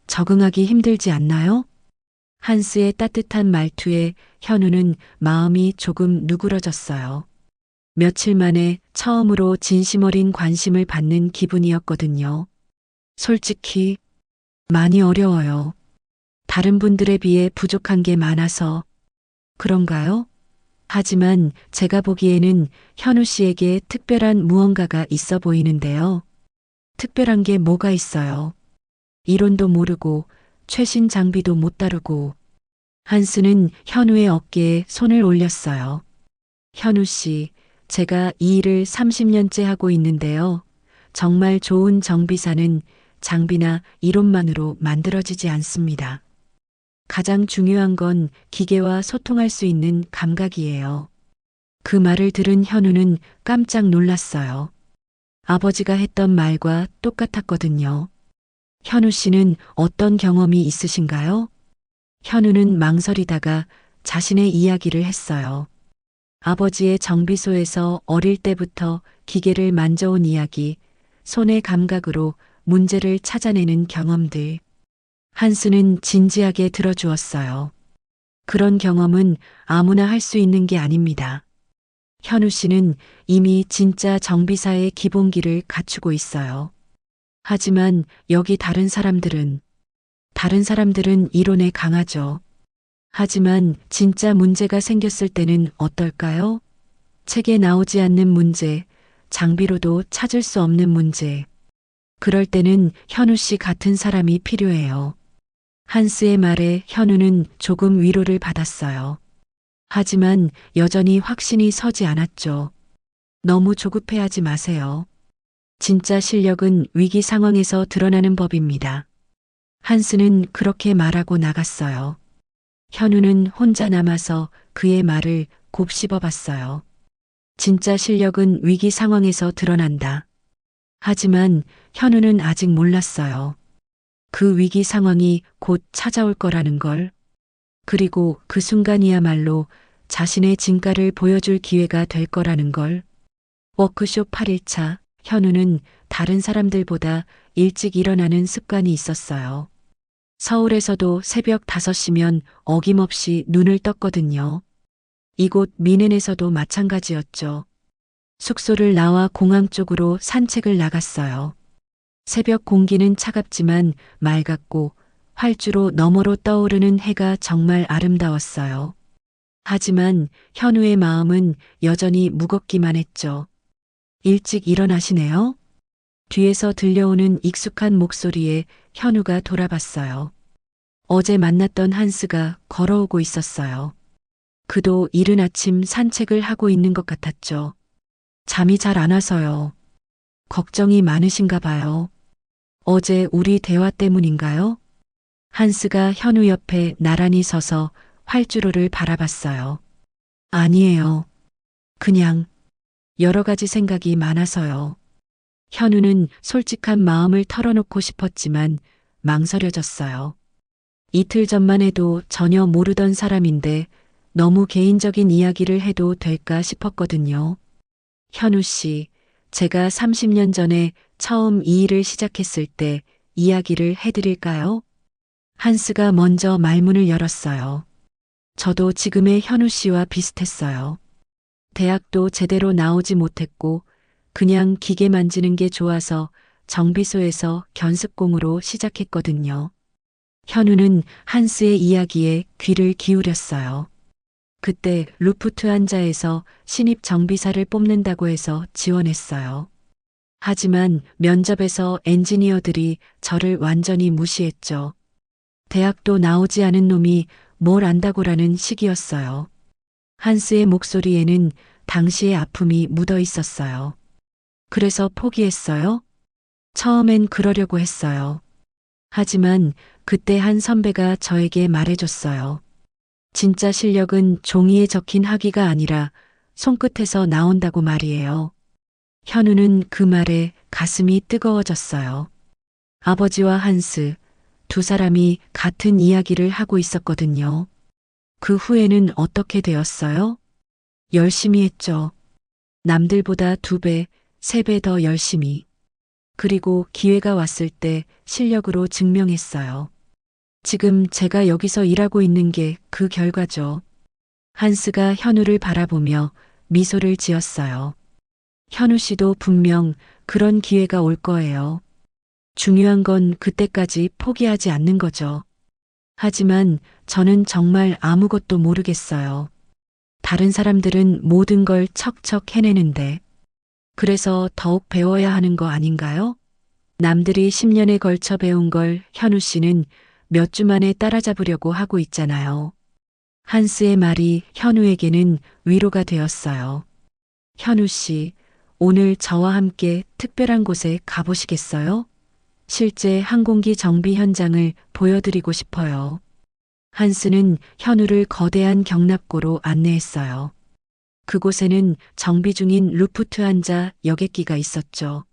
적응하기 힘들지 않나요? 한스의 따뜻한 말투에 현우는 마음이 조금 누그러졌어요. 며칠 만에 처음으로 진심 어린 관심을 받는 기분이었거든요. 솔직히 많이 어려워요. 다른 분들에 비해 부족한 게 많아서 그런가요? 하지만 제가 보기에는 현우 씨에게 특별한 무언가가 있어 보이는데요. 특별한 게 뭐가 있어요? 이론도 모르고 최신 장비도 못 다루고. 한스는 현우의 어깨에 손을 올렸어요. 현우 씨, 제가 이 일을 30년째 하고 있는데요. 정말 좋은 정비사는 장비나 이론만으로 만들어지지 않습니다. 가장 중요한 건 기계와 소통할 수 있는 감각이에요. 그 말을 들은 현우는 깜짝 놀랐어요. 아버지가 했던 말과 똑같았거든요. 현우 씨는 어떤 경험이 있으신가요? 현우는 망설이다가 자신의 이야기를 했어요. 아버지의 정비소에서 어릴 때부터 기계를 만져온 이야기, 손의 감각으로 문제를 찾아내는 경험들. 한스는 진지하게 들어주었어요. 그런 경험은 아무나 할 수 있는 게 아닙니다. 현우 씨는 이미 진짜 정비사의 기본기를 갖추고 있어요. 하지만 여기 다른 사람들은 이론에 강하죠. 하지만 진짜 문제가 생겼을 때는 어떨까요? 책에 나오지 않는 문제, 장비로도 찾을 수 없는 문제. 그럴 때는 현우 씨 같은 사람이 필요해요. 한스의 말에 현우는 조금 위로를 받았어요. 하지만 여전히 확신이 서지 않았죠. 너무 조급해하지 마세요. 진짜 실력은 위기 상황에서 드러나는 법입니다. 한스는 그렇게 말하고 나갔어요. 현우는 혼자 남아서 그의 말을 곱씹어 봤어요. 진짜 실력은 위기 상황에서 드러난다. 하지만 현우는 아직 몰랐어요. 그 위기 상황이 곧 찾아올 거라는 걸. 그리고 그 순간이야말로 자신의 진가를 보여줄 기회가 될 거라는 걸. 워크숍 8일차, 현우는 다른 사람들보다 일찍 일어나는 습관이 있었어요. 서울에서도 새벽 5시면 어김없이 눈을 떴거든요. 이곳 미넨에서도 마찬가지였죠. 숙소를 나와 공항 쪽으로 산책을 나갔어요. 새벽 공기는 차갑지만 맑았고 활주로 너머로 떠오르는 해가 정말 아름다웠어요. 하지만 현우의 마음은 여전히 무겁기만 했죠. 일찍 일어나시네요? 뒤에서 들려오는 익숙한 목소리에 현우가 돌아봤어요. 어제 만났던 한스가 걸어오고 있었어요. 그도 이른 아침 산책을 하고 있는 것 같았죠. 잠이 잘 안 와서요. 걱정이 많으신가 봐요. 어제 우리 대화 때문인가요? 한스가 현우 옆에 나란히 서서 활주로를 바라봤어요. 아니에요. 그냥 여러 가지 생각이 많아서요. 현우는 솔직한 마음을 털어놓고 싶었지만 망설여졌어요. 이틀 전만 해도 전혀 모르던 사람인데 너무 개인적인 이야기를 해도 될까 싶었거든요. 현우 씨, 제가 30년 전에 처음 이 일을 시작했을 때 이야기를 해드릴까요? 한스가 먼저 말문을 열었어요. 저도 지금의 현우 씨와 비슷했어요. 대학도 제대로 나오지 못했고 그냥 기계 만지는 게 좋아서 정비소에서 견습공으로 시작했거든요. 현우는 한스의 이야기에 귀를 기울였어요. 그때 루프트한자에서 신입 정비사를 뽑는다고 해서 지원했어요. 하지만 면접에서 엔지니어들이 저를 완전히 무시했죠. 대학도 나오지 않은 놈이 뭘 안다고라는 식이었어요. 한스의 목소리에는 당시의 아픔이 묻어 있었어요. 그래서 포기했어요? 처음엔 그러려고 했어요. 하지만 그때 한 선배가 저에게 말해줬어요. 진짜 실력은 종이에 적힌 학위가 아니라 손끝에서 나온다고 말이에요. 현우는 그 말에 가슴이 뜨거워졌어요. 아버지와 한스, 두 사람이 같은 이야기를 하고 있었거든요. 그 후에는 어떻게 되었어요? 열심히 했죠. 남들보다 2배, 3배 더 열심히. 그리고 기회가 왔을 때 실력으로 증명했어요. 지금 제가 여기서 일하고 있는 게 그 결과죠. 한스가 현우를 바라보며 미소를 지었어요. 현우 씨도 분명 그런 기회가 올 거예요. 중요한 건 그때까지 포기하지 않는 거죠. 하지만 저는 정말 아무것도 모르겠어요. 다른 사람들은 모든 걸 척척 해내는데. 그래서 더욱 배워야 하는 거 아닌가요? 남들이 10년에 걸쳐 배운 걸 현우 씨는 몇 주 만에 따라잡으려고 하고 있잖아요. 한스의 말이 현우에게는 위로가 되었어요. 현우 씨, 오늘 저와 함께 특별한 곳에 가보시겠어요? 실제 항공기 정비 현장을 보여드리고 싶어요. 한스는 현우를 거대한 경납고로 안내했어요. 그곳에는 정비 중인 루프트한자 여객기가 있었죠.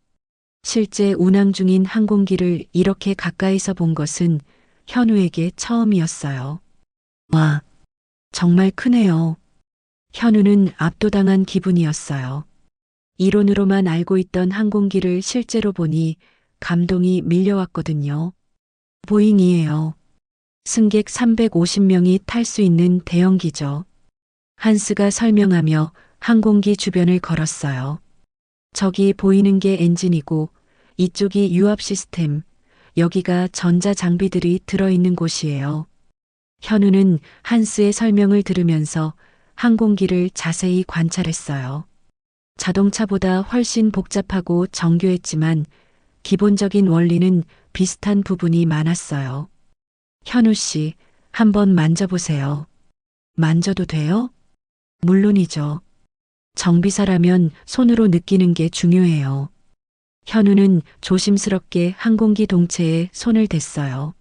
실제 운항 중인 항공기를 이렇게 가까이서 본 것은 현우에게 처음이었어요. 와, 정말 크네요. 현우는 압도당한 기분이었어요. 이론으로만 알고 있던 항공기를 실제로 보니 감동이 밀려왔거든요. 보잉이에요. 승객 350명이 탈 수 있는 대형기죠. 한스가 설명하며 항공기 주변을 걸었어요. 저기 보이는 게 엔진이고 이쪽이 유압 시스템, 여기가 전자 장비들이 들어있는 곳이에요. 현우는 한스의 설명을 들으면서 항공기를 자세히 관찰했어요. 자동차보다 훨씬 복잡하고 정교했지만 기본적인 원리는 비슷한 부분이 많았어요. 현우 씨, 한번 만져보세요. 만져도 돼요? 물론이죠. 정비사라면 손으로 느끼는 게 중요해요. 현우는 조심스럽게 항공기 동체에 손을 댔어요.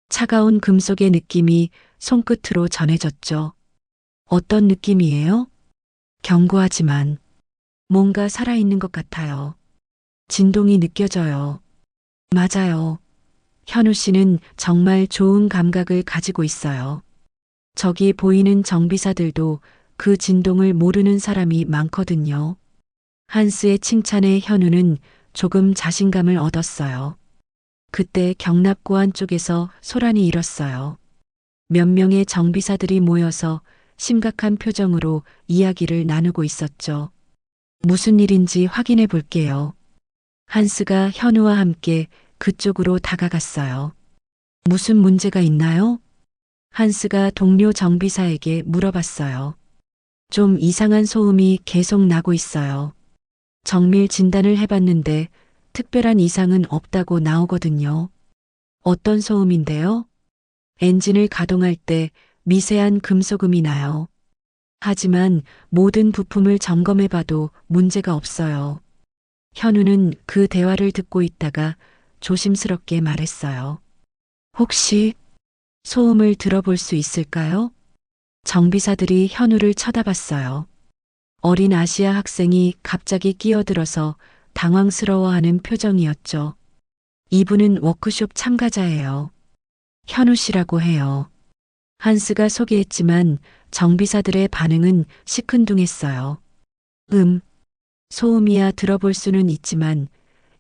차가운 금속의 느낌이 손끝으로 전해졌죠. 어떤 느낌이에요? 견고하지만 뭔가 살아있는 것 같아요. 진동이 느껴져요. 맞아요. 현우 씨는 정말 좋은 감각을 가지고 있어요. 저기 보이는 정비사들도 그 진동을 모르는 사람이 많거든요. 한스의 칭찬에 현우는 조금 자신감을 얻었어요. 그때 경납고 안쪽에서 소란이 일었어요. 몇 명의 정비사들이 모여서 심각한 표정으로 이야기를 나누고 있었죠. 무슨 일인지 확인해 볼게요. 한스가 현우와 함께 그쪽으로 다가갔어요. 무슨 문제가 있나요? 한스가 동료 정비사에게 물어봤어요. 좀 이상한 소음이 계속 나고 있어요. 정밀 진단을 해봤는데 특별한 이상은 없다고 나오거든요. 어떤 소음인데요? 엔진을 가동할 때 미세한 금속음이 나요. 하지만 모든 부품을 점검해봐도 문제가 없어요. 현우는 그 대화를 듣고 있다가 조심스럽게 말했어요. 혹시 소음을 들어볼 수 있을까요? 정비사들이 현우를 쳐다봤어요. 어린 아시아 학생이 갑자기 끼어들어서 당황스러워하는 표정이었죠. 이분은 워크숍 참가자예요. 현우 씨라고 해요. 한스가 소개했지만 정비사들의 반응은 시큰둥했어요. 소음이야 들어볼 수는 있지만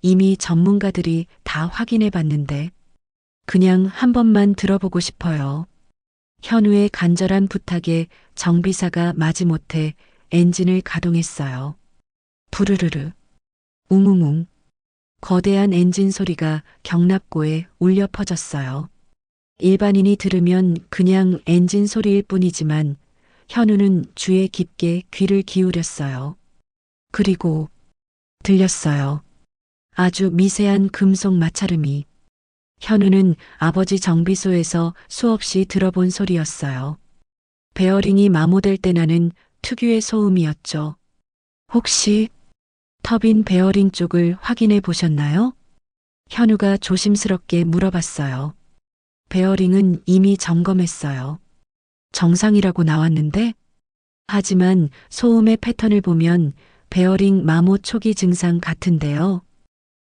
이미 전문가들이 다 확인해 봤는데 그냥 한 번만 들어보고 싶어요. 현우의 간절한 부탁에 정비사가 마지못해 엔진을 가동했어요. 부르르르, 웅웅웅. 거대한 엔진 소리가 경납고에 울려 퍼졌어요. 일반인이 들으면 그냥 엔진 소리일 뿐이지만 현우는 주에 깊게 귀를 기울였어요. 그리고 들렸어요. 아주 미세한 금속 마찰음이. 현우는 아버지 정비소에서 수없이 들어본 소리였어요. 베어링이 마모될 때 나는 특유의 소음이었죠. 혹시 터빈 베어링 쪽을 확인해 보셨나요? 현우가 조심스럽게 물어봤어요. 베어링은 이미 점검했어요. 정상이라고 나왔는데? 하지만 소음의 패턴을 보면 베어링 마모 초기 증상 같은데요.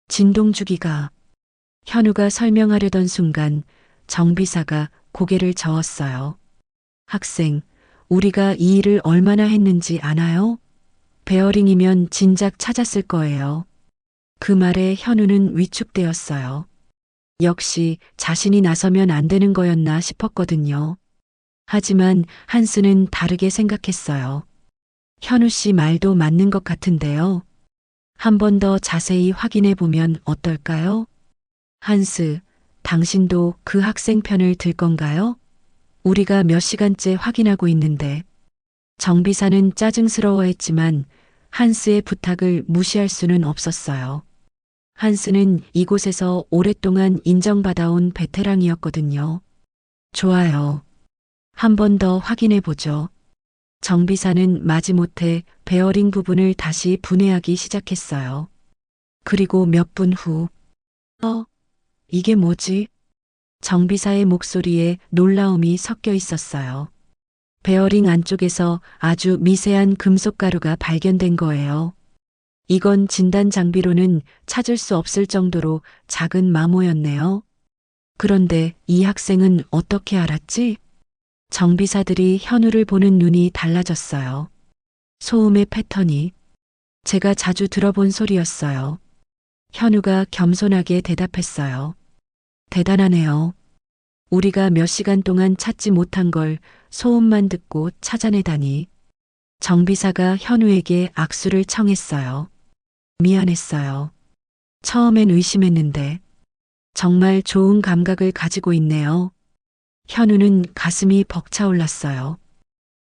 진동 주기가. 현우가 설명하려던 순간 정비사가 고개를 저었어요. 학생, 우리가 이 일을 얼마나 했는지 아나요? 베어링이면 진작 찾았을 거예요. 그 말에 현우는 위축되었어요. 역시 자신이 나서면 안 되는 거였나 싶었거든요. 하지만 한스는 다르게 생각했어요. 현우 씨 말도 맞는 것 같은데요. 한 번 더 자세히 확인해 보면 어떨까요? 한스, 당신도 그 학생 편을 들 건가요? 우리가 몇 시간째 확인하고 있는데. 정비사는 짜증스러워했지만 한스의 부탁을 무시할 수는 없었어요. 한스는 이곳에서 오랫동안 인정받아온 베테랑이었거든요. 좋아요. 한 번 더 확인해 보죠. 정비사는 마지못해 베어링 부분을 다시 분해하기 시작했어요. 그리고 몇 분 후, 이게 뭐지? 정비사의 목소리에 놀라움이 섞여 있었어요. 베어링 안쪽에서 아주 미세한 금속 가루가 발견된 거예요. 이건 진단 장비로는 찾을 수 없을 정도로 작은 마모였네요. 그런데 이 학생은 어떻게 알았지? 정비사들이 현우를 보는 눈이 달라졌어요. 소음의 패턴이. 제가 자주 들어본 소리였어요. 현우가 겸손하게 대답했어요. 대단하네요. 우리가 몇 시간 동안 찾지 못한 걸 소음만 듣고 찾아내다니. 정비사가 현우에게 악수를 청했어요. 미안했어요. 처음엔 의심했는데 정말 좋은 감각을 가지고 있네요. 현우는 가슴이 벅차올랐어요.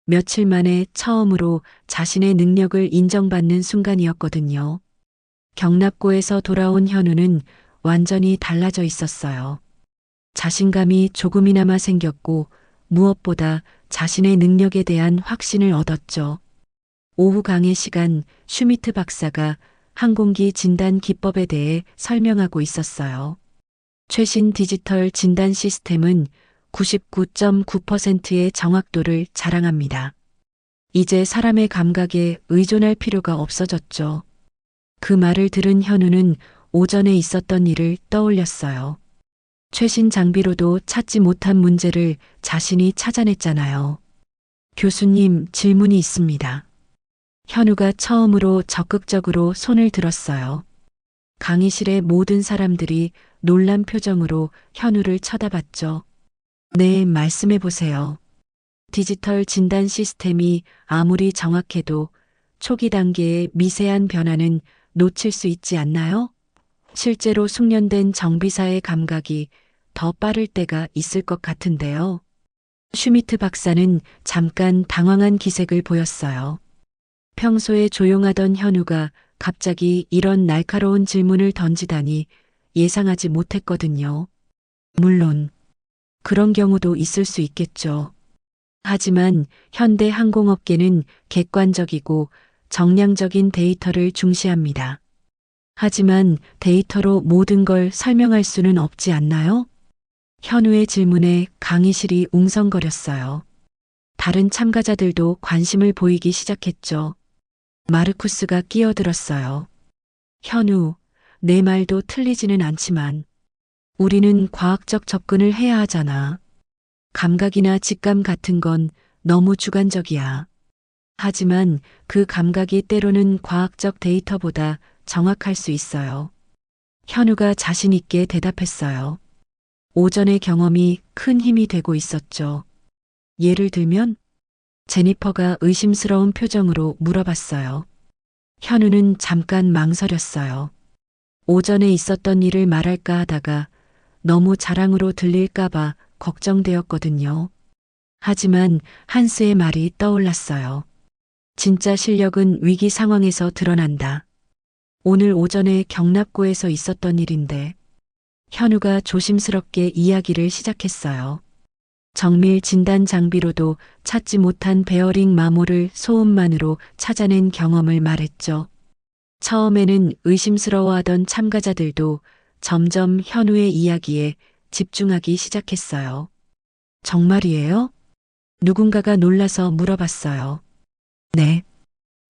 며칠 만에 처음으로 자신의 능력을 인정받는 순간이었거든요. 경납고에서 돌아온 현우는 완전히 달라져 있었어요. 자신감이 조금이나마 생겼고 무엇보다 자신의 능력에 대한 확신을 얻었죠. 오후 강의 시간 슈미트 박사가 항공기 진단 기법에 대해 설명하고 있었어요. 최신 디지털 진단 시스템은 99.9%의 정확도를 자랑합니다. 이제 사람의 감각에 의존할 필요가 없어졌죠. 그 말을 들은 현우는 오전에 있었던 일을 떠올렸어요. 최신 장비로도 찾지 못한 문제를 자신이 찾아냈잖아요. 교수님, 질문이 있습니다. 현우가 처음으로 적극적으로 손을 들었어요. 강의실의 모든 사람들이 놀란 표정으로 현우를 쳐다봤죠. 네, 말씀해 보세요. 디지털 진단 시스템이 아무리 정확해도 초기 단계의 미세한 변화는 놓칠 수 있지 않나요? 실제로 숙련된 정비사의 감각이 더 빠를 때가 있을 것 같은데요. 슈미트 박사는 잠깐 당황한 기색을 보였어요. 평소에 조용하던 현우가 갑자기 이런 날카로운 질문을 던지다니 예상하지 못했거든요. 물론 그런 경우도 있을 수 있겠죠. 하지만 현대 항공업계는 객관적이고 정량적인 데이터를 중시합니다. 하지만 데이터로 모든 걸 설명할 수는 없지 않나요? 현우의 질문에 강의실이 웅성거렸어요. 다른 참가자들도 관심을 보이기 시작했죠. 마르쿠스가 끼어들었어요. 현우, 내 말도 틀리지는 않지만 우리는 과학적 접근을 해야 하잖아. 감각이나 직감 같은 건 너무 주관적이야. 하지만 그 감각이 때로는 과학적 데이터보다 정확할 수 있어요. 현우가 자신 있게 대답했어요. 오전의 경험이 큰 힘이 되고 있었죠. 예를 들면 제니퍼가 의심스러운 표정으로 물어봤어요. 현우는 잠깐 망설였어요. 오전에 있었던 일을 말할까 하다가 너무 자랑으로 들릴까봐 걱정되었거든요. 하지만 한스의 말이 떠올랐어요. 진짜 실력은 위기 상황에서 드러난다. 오늘 오전에 경납고에서 있었던 일인데 현우가 조심스럽게 이야기를 시작했어요. 정밀 진단 장비로도 찾지 못한 베어링 마모를 소음만으로 찾아낸 경험을 말했죠. 처음에는 의심스러워하던 참가자들도 점점 현우의 이야기에 집중하기 시작했어요. 정말이에요? 누군가가 놀라서 물어봤어요. 네.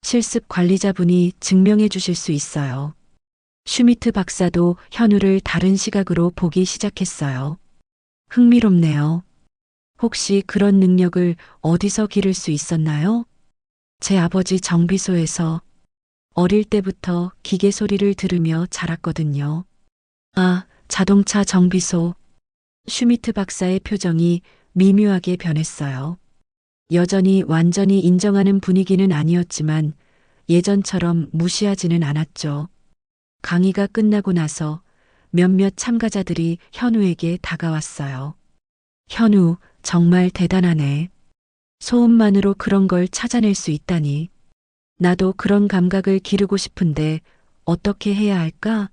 실습 관리자분이 증명해 주실 수 있어요. 슈미트 박사도 현우를 다른 시각으로 보기 시작했어요. 흥미롭네요. 혹시 그런 능력을 어디서 기를 수 있었나요? 제 아버지 정비소에서 어릴 때부터 기계 소리를 들으며 자랐거든요. 아, 자동차 정비소. 슈미트 박사의 표정이 미묘하게 변했어요. 여전히 완전히 인정하는 분위기는 아니었지만 예전처럼 무시하지는 않았죠. 강의가 끝나고 나서 몇몇 참가자들이 현우에게 다가왔어요. 현우, 정말 대단하네. 소음만으로 그런 걸 찾아낼 수 있다니. 나도 그런 감각을 기르고 싶은데 어떻게 해야 할까?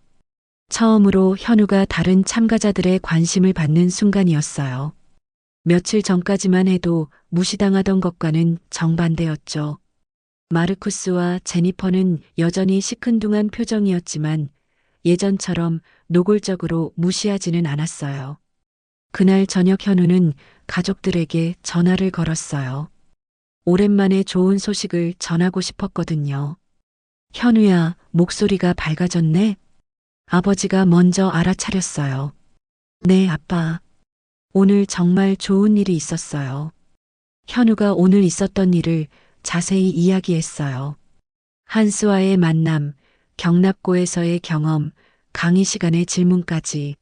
처음으로 현우가 다른 참가자들의 관심을 받는 순간이었어요. 며칠 전까지만 해도 무시당하던 것과는 정반대였죠. 마르쿠스와 제니퍼는 여전히 시큰둥한 표정이었지만 예전처럼 노골적으로 무시하지는 않았어요. 그날 저녁 현우는 가족들에게 전화를 걸었어요. 오랜만에 좋은 소식을 전하고 싶었거든요. 현우야, 목소리가 밝아졌네? 아버지가 먼저 알아차렸어요. 네, 아빠. 오늘 정말 좋은 일이 있었어요. 현우가 오늘 있었던 일을 자세히 이야기했어요. 한스와의 만남, 경납고에서의 경험, 강의 시간의 질문까지.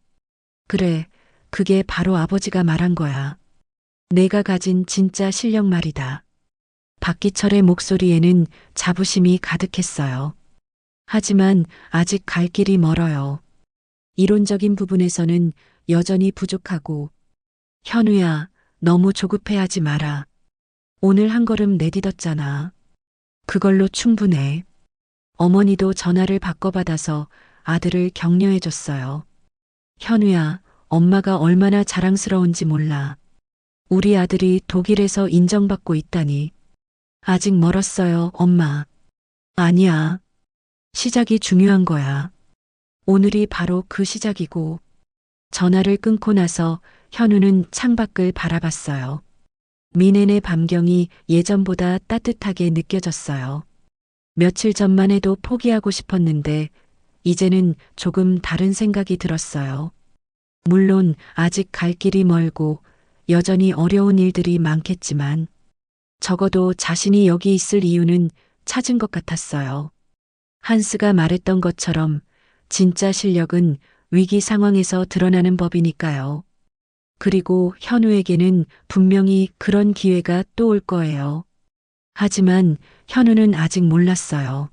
그래, 그게 바로 아버지가 말한 거야. 내가 가진 진짜 실력 말이다. 박기철의 목소리에는 자부심이 가득했어요. 하지만 아직 갈 길이 멀어요. 이론적인 부분에서는 여전히 부족하고. 현우야, 너무 조급해하지 마라. 오늘 한 걸음 내딛었잖아. 그걸로 충분해. 어머니도 전화를 바꿔받아서 아들을 격려해줬어요. 현우야, 엄마가 얼마나 자랑스러운지 몰라. 우리 아들이 독일에서 인정받고 있다니. 아직 멀었어요, 엄마. 아니야. 시작이 중요한 거야. 오늘이 바로 그 시작이고. 전화를 끊고 나서 현우는 창밖을 바라봤어요. 미넨의 밤경이 예전보다 따뜻하게 느껴졌어요. 며칠 전만 해도 포기하고 싶었는데 이제는 조금 다른 생각이 들었어요. 물론 아직 갈 길이 멀고 여전히 어려운 일들이 많겠지만 적어도 자신이 여기 있을 이유는 찾은 것 같았어요. 한스가 말했던 것처럼 진짜 실력은 위기 상황에서 드러나는 법이니까요. 그리고 현우에게는 분명히 그런 기회가 또 올 거예요. 하지만 현우는 아직 몰랐어요.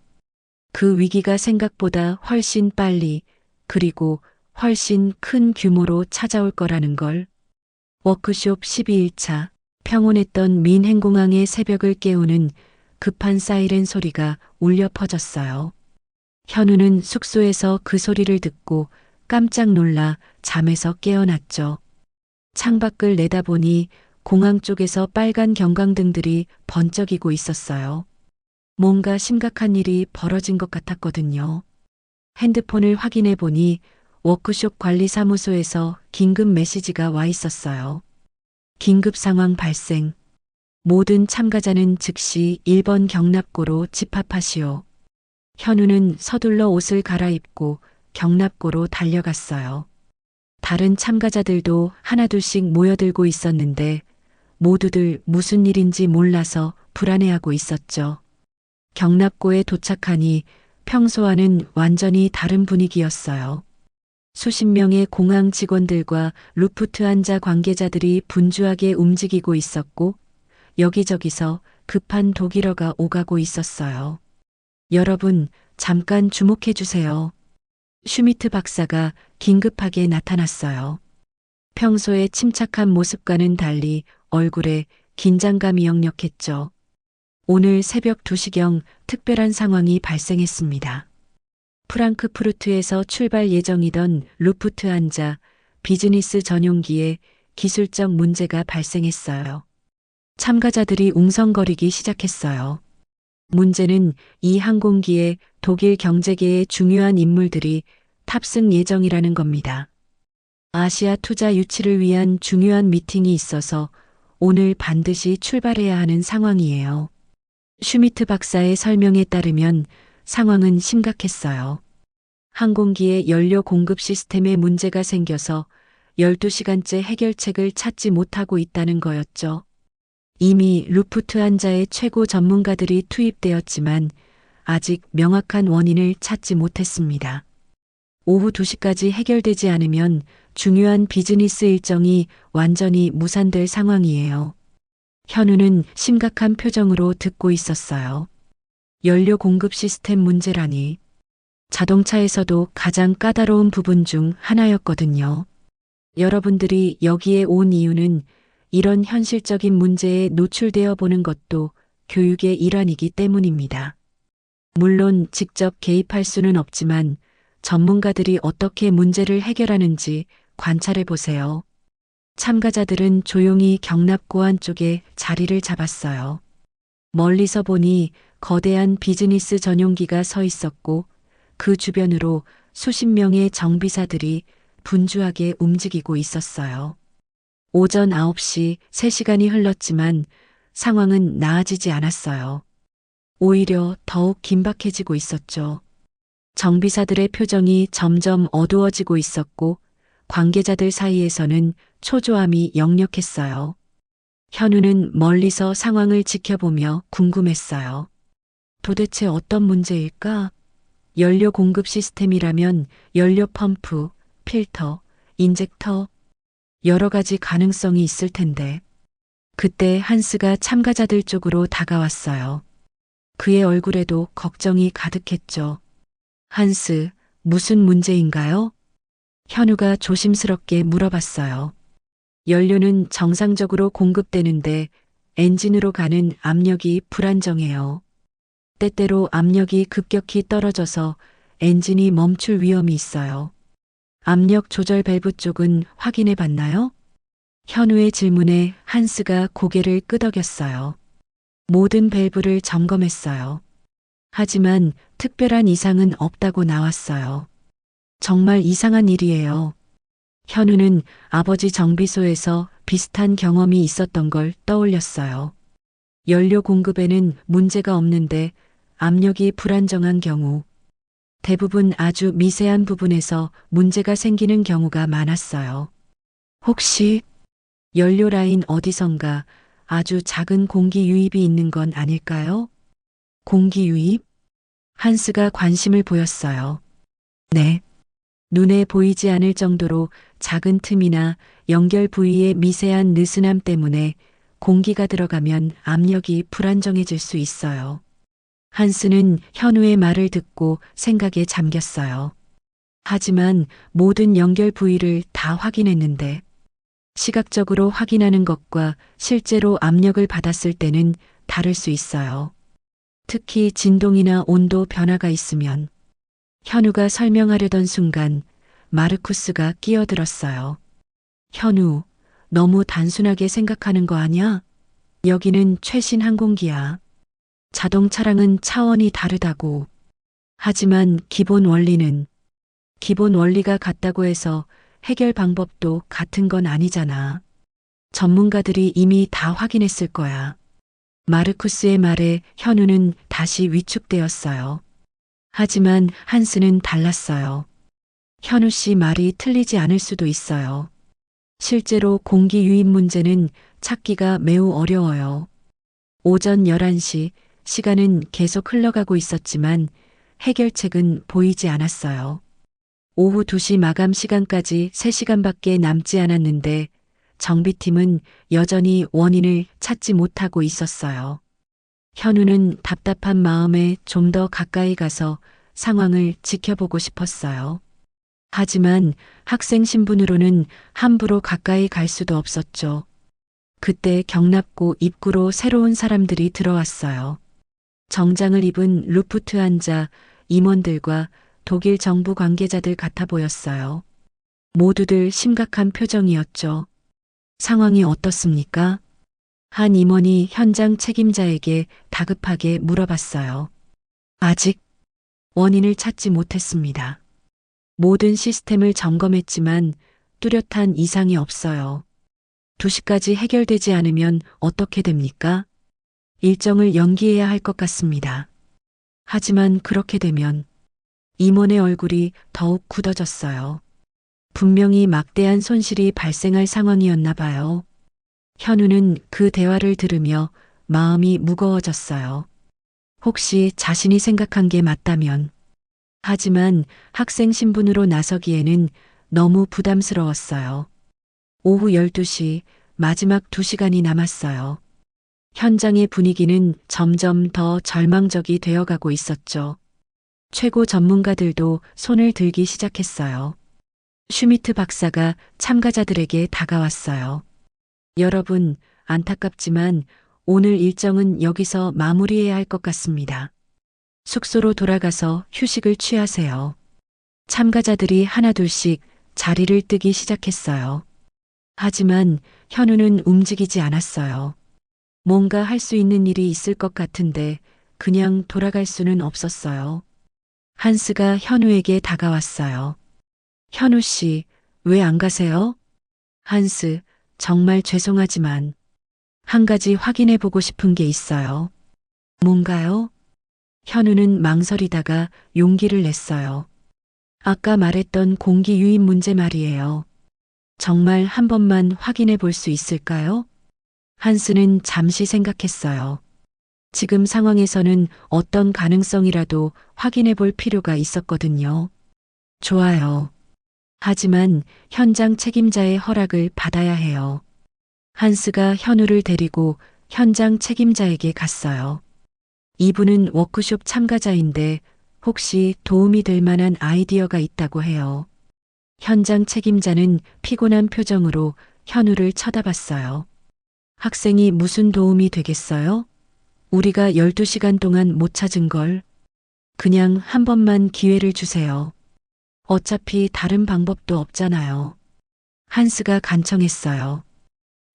그 위기가 생각보다 훨씬 빨리 그리고 훨씬 큰 규모로 찾아올 거라는 걸. 워크숍 12일차 평온했던 민행공항의 새벽을 깨우는 급한 사이렌 소리가 울려 퍼졌어요. 현우는 숙소에서 그 소리를 듣고 깜짝 놀라 잠에서 깨어났죠. 창밖을 내다보니 공항 쪽에서 빨간 경광등들이 번쩍이고 있었어요. 뭔가 심각한 일이 벌어진 것 같았거든요. 핸드폰을 확인해 보니 워크숍 관리사무소에서 긴급 메시지가 와 있었어요. 긴급 상황 발생. 모든 참가자는 즉시 1번 경납고로 집합하시오. 현우는 서둘러 옷을 갈아입고 경납고로 달려갔어요. 다른 참가자들도 하나둘씩 모여들고 있었는데 모두들 무슨 일인지 몰라서 불안해하고 있었죠. 경납고에 도착하니 평소와는 완전히 다른 분위기였어요. 수십 명의 공항 직원들과 루프트한자 관계자들이 분주하게 움직이고 있었고 여기저기서 급한 독일어가 오가고 있었어요. 여러분, 잠깐 주목해 주세요. 슈미트 박사가 긴급하게 나타났어요. 평소의 침착한 모습과는 달리 얼굴에 긴장감이 역력했죠. 오늘 새벽 2시경 특별한 상황이 발생했습니다. 프랑크푸르트에서 출발 예정이던 루프트한자 비즈니스 전용기에 기술적 문제가 발생했어요. 참가자들이 웅성거리기 시작했어요. 문제는 이 항공기에 독일 경제계의 중요한 인물들이 탑승 예정이라는 겁니다. 아시아 투자 유치를 위한 중요한 미팅이 있어서 오늘 반드시 출발해야 하는 상황이에요. 슈미트 박사의 설명에 따르면 상황은 심각했어요. 항공기의 연료 공급 시스템에 문제가 생겨서 12시간째 해결책을 찾지 못하고 있다는 거였죠. 이미 루프트한자의 최고 전문가들이 투입되었지만 아직 명확한 원인을 찾지 못했습니다. 오후 2시까지 해결되지 않으면 중요한 비즈니스 일정이 완전히 무산될 상황이에요. 현우는 심각한 표정으로 듣고 있었어요. 연료 공급 시스템 문제라니. 자동차에서도 가장 까다로운 부분 중 하나였거든요. 여러분들이 여기에 온 이유는 이런 현실적인 문제에 노출되어 보는 것도 교육의 일환이기 때문입니다. 물론 직접 개입할 수는 없지만 전문가들이 어떻게 문제를 해결하는지 관찰해 보세요. 참가자들은 조용히 경납고 쪽에 자리를 잡았어요. 멀리서 보니 거대한 비즈니스 전용기가 서 있었고 그 주변으로 수십 명의 정비사들이 분주하게 움직이고 있었어요. 오전 9시 3시간이 흘렀지만 상황은 나아지지 않았어요. 오히려 더욱 긴박해지고 있었죠. 정비사들의 표정이 점점 어두워지고 있었고 관계자들 사이에서는 초조함이 역력했어요. 현우는 멀리서 상황을 지켜보며 궁금했어요. 도대체 어떤 문제일까? 연료 공급 시스템이라면 연료 펌프, 필터, 인젝터, 여러 가지 가능성이 있을 텐데. 그때 한스가 참가자들 쪽으로 다가왔어요. 그의 얼굴에도 걱정이 가득했죠. 한스, 무슨 문제인가요? 현우가 조심스럽게 물어봤어요. 연료는 정상적으로 공급되는데 엔진으로 가는 압력이 불안정해요. 때때로 압력이 급격히 떨어져서 엔진이 멈출 위험이 있어요. 압력 조절 밸브 쪽은 확인해 봤나요? 현우의 질문에 한스가 고개를 끄덕였어요. 모든 밸브를 점검했어요. 하지만 특별한 이상은 없다고 나왔어요. 정말 이상한 일이에요. 현우는 아버지 정비소에서 비슷한 경험이 있었던 걸 떠올렸어요. 연료 공급에는 문제가 없는데 압력이 불안정한 경우, 대부분 아주 미세한 부분에서 문제가 생기는 경우가 많았어요. 혹시 연료 라인 어디선가 아주 작은 공기 유입이 있는 건 아닐까요? 공기 유입? 한스가 관심을 보였어요. 네. 눈에 보이지 않을 정도로 작은 틈이나 연결 부위의 미세한 느슨함 때문에 공기가 들어가면 압력이 불안정해질 수 있어요. 한스는 현우의 말을 듣고 생각에 잠겼어요. 하지만 모든 연결 부위를 다 확인했는데 시각적으로 확인하는 것과 실제로 압력을 받았을 때는 다를 수 있어요. 특히 진동이나 온도 변화가 있으면. 현우가 설명하려던 순간 마르쿠스가 끼어들었어요. 현우, 너무 단순하게 생각하는 거 아니야? 여기는 최신 항공기야. 자동차랑은 차원이 다르다고. 하지만 기본 원리가 같다고 해서 해결 방법도 같은 건 아니잖아. 전문가들이 이미 다 확인했을 거야. 마르쿠스의 말에 현우는 다시 위축되었어요. 하지만 한스는 달랐어요. 현우 씨 말이 틀리지 않을 수도 있어요. 실제로 공기 유입 문제는 찾기가 매우 어려워요. 오전 11시 시간은 계속 흘러가고 있었지만 해결책은 보이지 않았어요. 오후 2시 마감 시간까지 3시간밖에 남지 않았는데 정비팀은 여전히 원인을 찾지 못하고 있었어요. 현우는 답답한 마음에 좀 더 가까이 가서 상황을 지켜보고 싶었어요. 하지만 학생 신분으로는 함부로 가까이 갈 수도 없었죠. 그때 경납고 입구로 새로운 사람들이 들어왔어요. 정장을 입은 루프트한자 임원들과 독일 정부 관계자들 같아 보였어요. 모두들 심각한 표정이었죠. 상황이 어떻습니까? 한 임원이 현장 책임자에게 다급하게 물어봤어요. 아직 원인을 찾지 못했습니다. 모든 시스템을 점검했지만 뚜렷한 이상이 없어요. 2시까지 해결되지 않으면 어떻게 됩니까? 일정을 연기해야 할 것 같습니다. 하지만 그렇게 되면 임원의 얼굴이 더욱 굳어졌어요. 분명히 막대한 손실이 발생할 상황이었나 봐요. 현우는 그 대화를 들으며 마음이 무거워졌어요. 혹시 자신이 생각한 게 맞다면. 하지만 학생 신분으로 나서기에는 너무 부담스러웠어요. 오후 12시, 마지막 2시간이 남았어요. 현장의 분위기는 점점 더 절망적이 되어가고 있었죠. 최고 전문가들도 손을 들기 시작했어요. 슈미트 박사가 참가자들에게 다가왔어요. 여러분, 안타깝지만 오늘 일정은 여기서 마무리해야 할 것 같습니다. 숙소로 돌아가서 휴식을 취하세요. 참가자들이 하나둘씩 자리를 뜨기 시작했어요. 하지만 현우는 움직이지 않았어요. 뭔가 할 수 있는 일이 있을 것 같은데 그냥 돌아갈 수는 없었어요. 한스가 현우에게 다가왔어요. 현우 씨, 왜 안 가세요? 한스, 정말 죄송하지만 한 가지 확인해 보고 싶은 게 있어요. 뭔가요? 현우는 망설이다가 용기를 냈어요. 아까 말했던 공기 유입 문제 말이에요. 정말 한 번만 확인해 볼 수 있을까요? 한스는 잠시 생각했어요. 지금 상황에서는 어떤 가능성이라도 확인해 볼 필요가 있었거든요. 좋아요. 하지만 현장 책임자의 허락을 받아야 해요. 한스가 현우를 데리고 현장 책임자에게 갔어요. 이분은 워크숍 참가자인데 혹시 도움이 될 만한 아이디어가 있다고 해요. 현장 책임자는 피곤한 표정으로 현우를 쳐다봤어요. 학생이 무슨 도움이 되겠어요? 우리가 12시간 동안 못 찾은 걸. 그냥 한 번만 기회를 주세요. 어차피 다른 방법도 없잖아요. 한스가 간청했어요.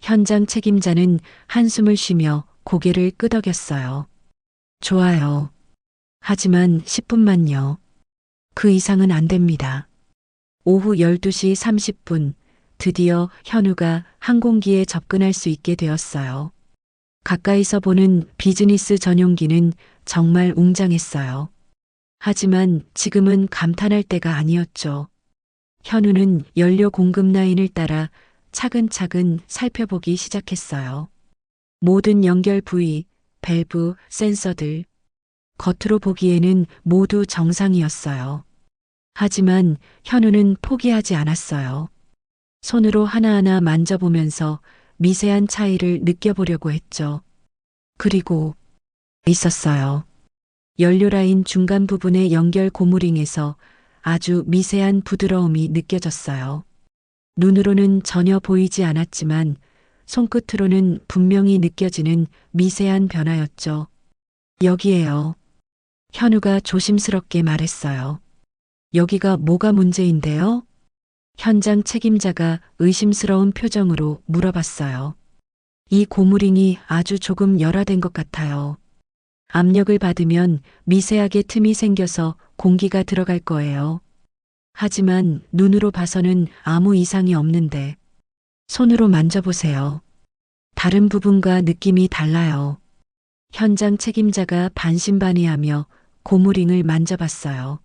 현장 책임자는 한숨을 쉬며 고개를 끄덕였어요. 좋아요. 하지만 10분만요. 그 이상은 안 됩니다. 오후 12시 30분, 드디어 현우가 항공기에 접근할 수 있게 되었어요. 가까이서 보는 비즈니스 전용기는 정말 웅장했어요. 하지만 지금은 감탄할 때가 아니었죠. 현우는 연료 공급 라인을 따라 차근차근 살펴보기 시작했어요. 모든 연결 부위, 밸브, 센서들. 겉으로 보기에는 모두 정상이었어요. 하지만 현우는 포기하지 않았어요. 손으로 하나하나 만져보면서 미세한 차이를 느껴보려고 했죠. 그리고 있었어요. 연료 라인 중간 부분의 연결 고무링에서 아주 미세한 부드러움이 느껴졌어요. 눈으로는 전혀 보이지 않았지만 손끝으로는 분명히 느껴지는 미세한 변화였죠. 여기에요. 현우가 조심스럽게 말했어요. 여기가 뭐가 문제인데요? 현장 책임자가 의심스러운 표정으로 물어봤어요. 이 고무링이 아주 조금 열화된 것 같아요. 압력을 받으면 미세하게 틈이 생겨서 공기가 들어갈 거예요. 하지만 눈으로 봐서는 아무 이상이 없는데 손으로 만져보세요. 다른 부분과 느낌이 달라요. 현장 책임자가 반신반의하며 고무링을 만져봤어요.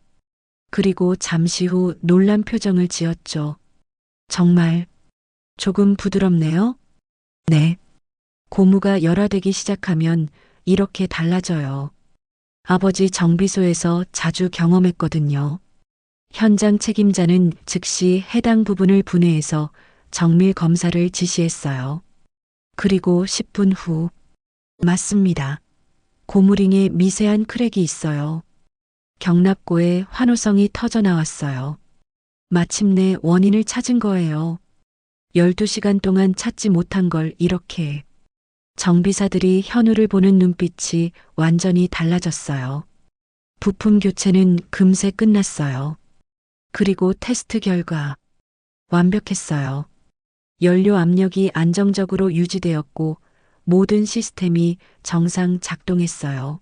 그리고 잠시 후 놀란 표정을 지었죠. 정말 조금 부드럽네요? 네. 고무가 열화되기 시작하면 이렇게 달라져요. 아버지 정비소에서 자주 경험했거든요. 현장 책임자는 즉시 해당 부분을 분해해서 정밀 검사를 지시했어요. 그리고 10분 후. 맞습니다. 고무링에 미세한 크랙이 있어요. 경납고에 환호성이 터져 나왔어요. 마침내 원인을 찾은 거예요. 12시간 동안 찾지 못한 걸 이렇게. 정비사들이 현우를 보는 눈빛이 완전히 달라졌어요. 부품 교체는 금세 끝났어요. 그리고 테스트 결과 완벽했어요. 연료 압력이 안정적으로 유지되었고 모든 시스템이 정상 작동했어요.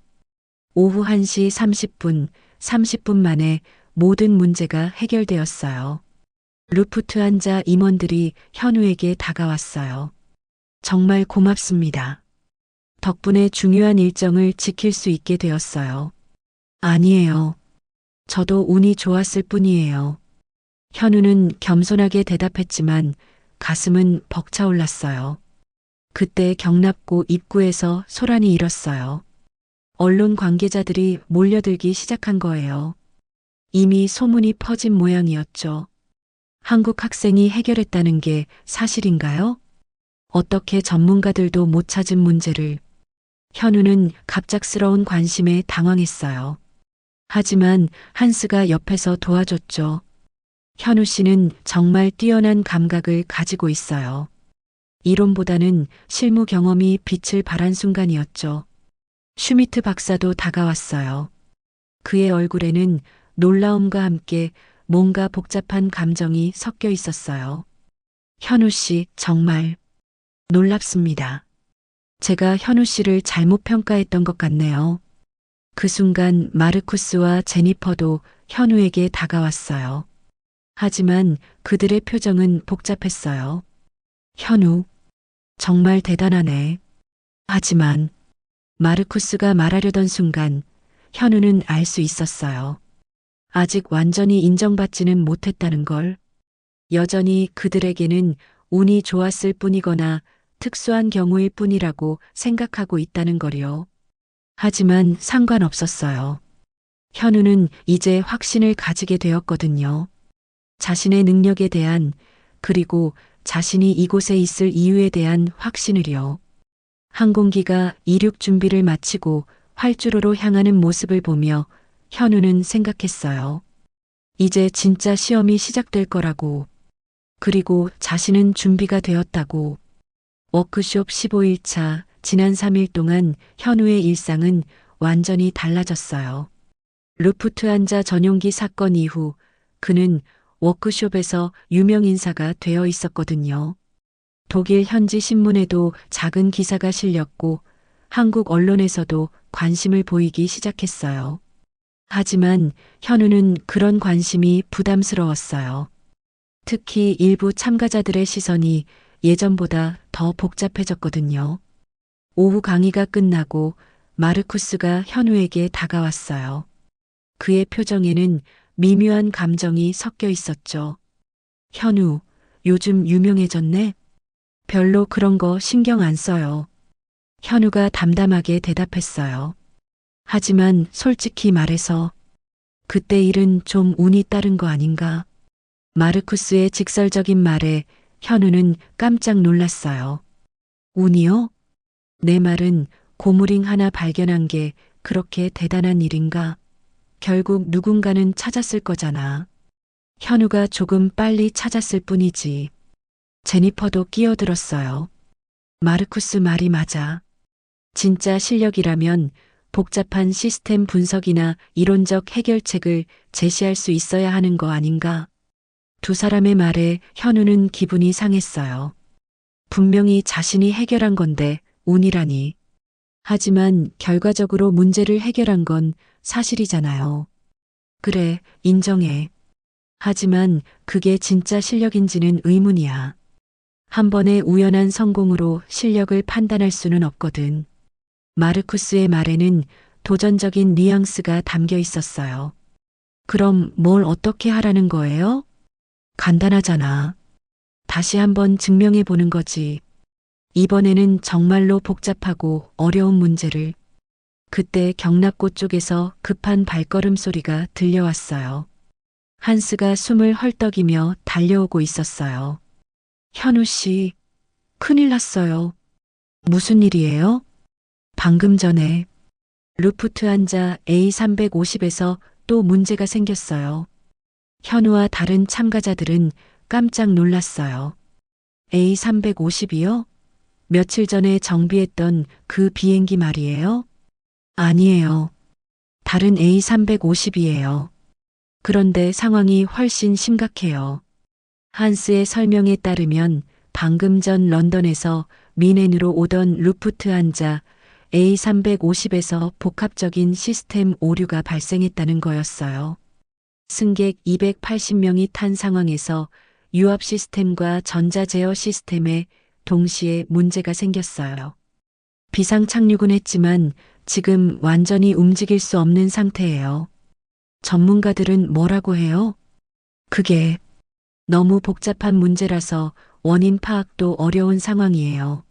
오후 1시 30분, 30분 만에 모든 문제가 해결되었어요. 루프트한자 임원들이 현우에게 다가왔어요. 정말 고맙습니다. 덕분에 중요한 일정을 지킬 수 있게 되었어요. 아니에요. 저도 운이 좋았을 뿐이에요. 현우는 겸손하게 대답했지만 가슴은 벅차올랐어요. 그때 경납고 입구에서 소란이 일었어요. 언론 관계자들이 몰려들기 시작한 거예요. 이미 소문이 퍼진 모양이었죠. 한국 학생이 해결했다는 게 사실인가요? 어떻게 전문가들도 못 찾은 문제를. 현우는 갑작스러운 관심에 당황했어요. 하지만 한스가 옆에서 도와줬죠. 현우 씨는 정말 뛰어난 감각을 가지고 있어요. 이론보다는 실무 경험이 빛을 발한 순간이었죠. 슈미트 박사도 다가왔어요. 그의 얼굴에는 놀라움과 함께 뭔가 복잡한 감정이 섞여 있었어요. 현우 씨, 정말 놀랍습니다. 제가 현우 씨를 잘못 평가했던 것 같네요. 그 순간 마르쿠스와 제니퍼도 현우에게 다가왔어요. 하지만 그들의 표정은 복잡했어요. 현우, 정말 대단하네. 하지만 마르쿠스가 말하려던 순간 현우는 알 수 있었어요. 아직 완전히 인정받지는 못했다는 걸. 여전히 그들에게는 운이 좋았을 뿐이거나 특수한 경우일 뿐이라고 생각하고 있다는 거요. 하지만 상관없었어요. 현우는 이제 확신을 가지게 되었거든요. 자신의 능력에 대한, 그리고 자신이 이곳에 있을 이유에 대한 확신을요. 항공기가 이륙 준비를 마치고 활주로로 향하는 모습을 보며 현우는 생각했어요. 이제 진짜 시험이 시작될 거라고. 그리고 자신은 준비가 되었다고. 워크숍 15일차, 지난 3일 동안 현우의 일상은 완전히 달라졌어요. 루프트한자 전용기 사건 이후 그는 워크숍에서 유명 인사가 되어 있었거든요. 독일 현지 신문에도 작은 기사가 실렸고 한국 언론에서도 관심을 보이기 시작했어요. 하지만 현우는 그런 관심이 부담스러웠어요. 특히 일부 참가자들의 시선이 예전보다 더 복잡해졌거든요. 오후 강의가 끝나고 마르쿠스가 현우에게 다가왔어요. 그의 표정에는 미묘한 감정이 섞여 있었죠. 현우, 요즘 유명해졌네? 별로 그런 거 신경 안 써요. 현우가 담담하게 대답했어요. 하지만 솔직히 말해서 그때 일은 좀 운이 따른 거 아닌가? 마르쿠스의 직설적인 말에 현우는 깜짝 놀랐어요. 운이요? 내 말은 고무링 하나 발견한 게 그렇게 대단한 일인가? 결국 누군가는 찾았을 거잖아. 현우가 조금 빨리 찾았을 뿐이지. 제니퍼도 끼어들었어요. 마르쿠스 말이 맞아. 진짜 실력이라면 복잡한 시스템 분석이나 이론적 해결책을 제시할 수 있어야 하는 거 아닌가? 두 사람의 말에 현우는 기분이 상했어요. 분명히 자신이 해결한 건데 운이라니. 하지만 결과적으로 문제를 해결한 건 사실이잖아요. 그래, 인정해. 하지만 그게 진짜 실력인지는 의문이야. 한 번의 우연한 성공으로 실력을 판단할 수는 없거든. 마르쿠스의 말에는 도전적인 뉘앙스가 담겨 있었어요. 그럼 뭘 어떻게 하라는 거예요? 간단하잖아. 다시 한번 증명해 보는 거지. 이번에는 정말로 복잡하고 어려운 문제를. 그때 경납고 쪽에서 급한 발걸음 소리가 들려왔어요. 한스가 숨을 헐떡이며 달려오고 있었어요. 현우 씨, 큰일 났어요. 무슨 일이에요? 방금 전에 루프트한자 A350에서 또 문제가 생겼어요. 현우와 다른 참가자들은 깜짝 놀랐어요. A350이요? 며칠 전에 정비했던 그 비행기 말이에요? 아니에요. 다른 A350이에요. 그런데 상황이 훨씬 심각해요. 한스의 설명에 따르면 방금 전 런던에서 미넨으로 오던 루프트한자 A350에서 복합적인 시스템 오류가 발생했다는 거였어요. 승객 280명이 탄 상황에서 유압 시스템과 전자 제어 시스템에 동시에 문제가 생겼어요. 비상 착륙은 했지만 지금 완전히 움직일 수 없는 상태예요. 전문가들은 뭐라고 해요? 그게 너무 복잡한 문제라서 원인 파악도 어려운 상황이에요.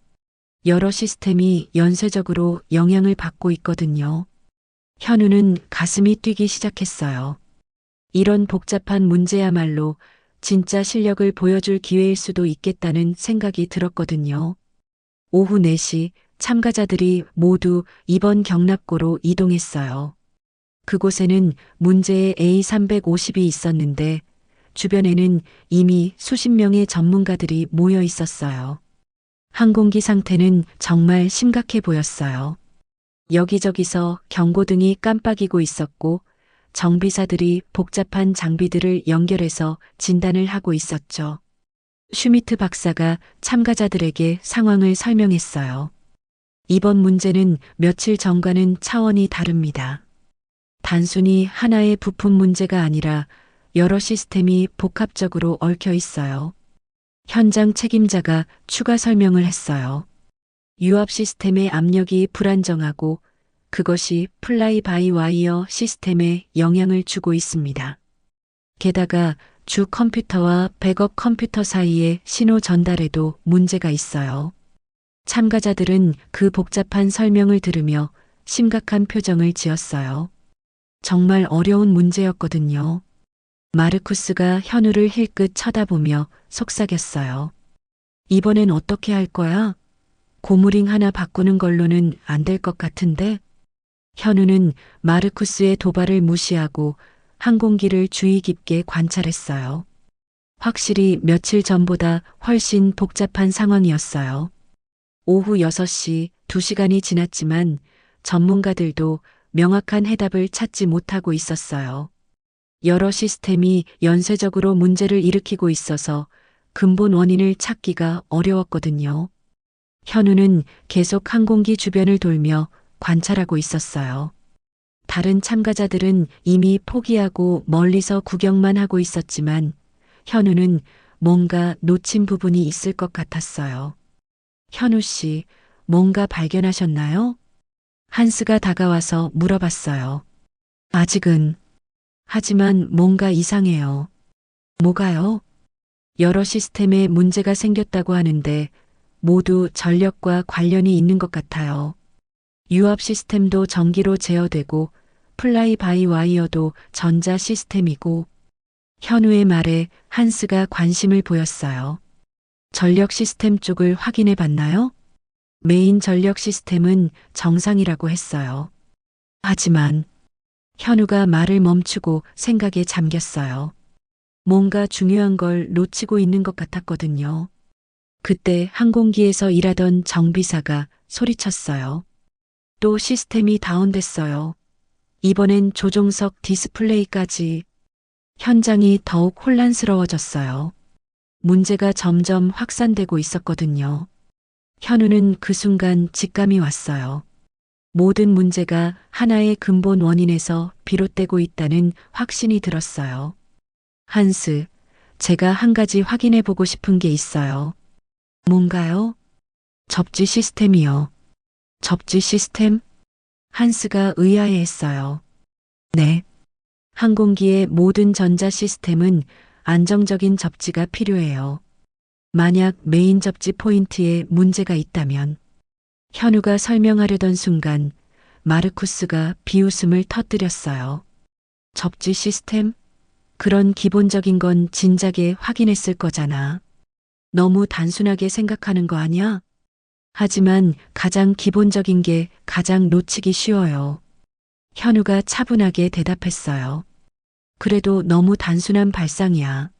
여러 시스템이 연쇄적으로 영향을 받고 있거든요. 현우는 가슴이 뛰기 시작했어요. 이런 복잡한 문제야말로 진짜 실력을 보여줄 기회일 수도 있겠다는 생각이 들었거든요. 오후 4시 참가자들이 모두 이번 경납고로 이동했어요. 그곳에는 문제의 A350이 있었는데 주변에는 이미 수십 명의 전문가들이 모여 있었어요. 항공기 상태는 정말 심각해 보였어요. 여기저기서 경고등이 깜빡이고 있었고 정비사들이 복잡한 장비들을 연결해서 진단을 하고 있었죠. 슈미트 박사가 참가자들에게 상황을 설명했어요. 이번 문제는 며칠 전과는 차원이 다릅니다. 단순히 하나의 부품 문제가 아니라 여러 시스템이 복합적으로 얽혀 있어요. 현장 책임자가 추가 설명을 했어요. 유압 시스템의 압력이 불안정하고 그것이 플라이 바이 와이어 시스템에 영향을 주고 있습니다. 게다가 주 컴퓨터와 백업 컴퓨터 사이의 신호 전달에도 문제가 있어요. 참가자들은 그 복잡한 설명을 들으며 심각한 표정을 지었어요. 정말 어려운 문제였거든요. 마르쿠스가 현우를 힐끗 쳐다보며 속삭였어요. 이번엔 어떻게 할 거야? 고무링 하나 바꾸는 걸로는 안 될 것 같은데? 현우는 마르쿠스의 도발을 무시하고 항공기를 주의 깊게 관찰했어요. 확실히 며칠 전보다 훨씬 복잡한 상황이었어요. 오후 6시 2시간이 지났지만 전문가들도 명확한 해답을 찾지 못하고 있었어요. 여러 시스템이 연쇄적으로 문제를 일으키고 있어서 근본 원인을 찾기가 어려웠거든요. 현우는 계속 항공기 주변을 돌며 관찰하고 있었어요. 다른 참가자들은 이미 포기하고 멀리서 구경만 하고 있었지만 현우는 뭔가 놓친 부분이 있을 것 같았어요. 현우 씨, 뭔가 발견하셨나요? 한스가 다가와서 물어봤어요. 아직은. 하지만 뭔가 이상해요. 뭐가요? 여러 시스템에 문제가 생겼다고 하는데 모두 전력과 관련이 있는 것 같아요. 유압 시스템도 전기로 제어되고 플라이 바이 와이어도 전자 시스템이고 현우의 말에 한스가 관심을 보였어요. 전력 시스템 쪽을 확인해 봤나요? 메인 전력 시스템은 정상이라고 했어요. 하지만 현우가 말을 멈추고 생각에 잠겼어요. 뭔가 중요한 걸 놓치고 있는 것 같았거든요. 그때 항공기에서 일하던 정비사가 소리쳤어요. 또 시스템이 다운됐어요. 이번엔 조종석 디스플레이까지. 현장이 더욱 혼란스러워졌어요. 문제가 점점 확산되고 있었거든요. 현우는 그 순간 직감이 왔어요. 모든 문제가 하나의 근본 원인에서 비롯되고 있다는 확신이 들었어요. 한스, 제가 한 가지 확인해 보고 싶은 게 있어요. 뭔가요? 접지 시스템이요. 접지 시스템? 한스가 의아해했어요. 네. 항공기의 모든 전자 시스템은 안정적인 접지가 필요해요. 만약 메인 접지 포인트에 문제가 있다면 현우가 설명하려던 순간 마르쿠스가 비웃음을 터뜨렸어요. 접지 시스템? 그런 기본적인 건 진작에 확인했을 거잖아. 너무 단순하게 생각하는 거 아니야? 하지만 가장 기본적인 게 가장 놓치기 쉬워요. 현우가 차분하게 대답했어요. 그래도 너무 단순한 발상이야.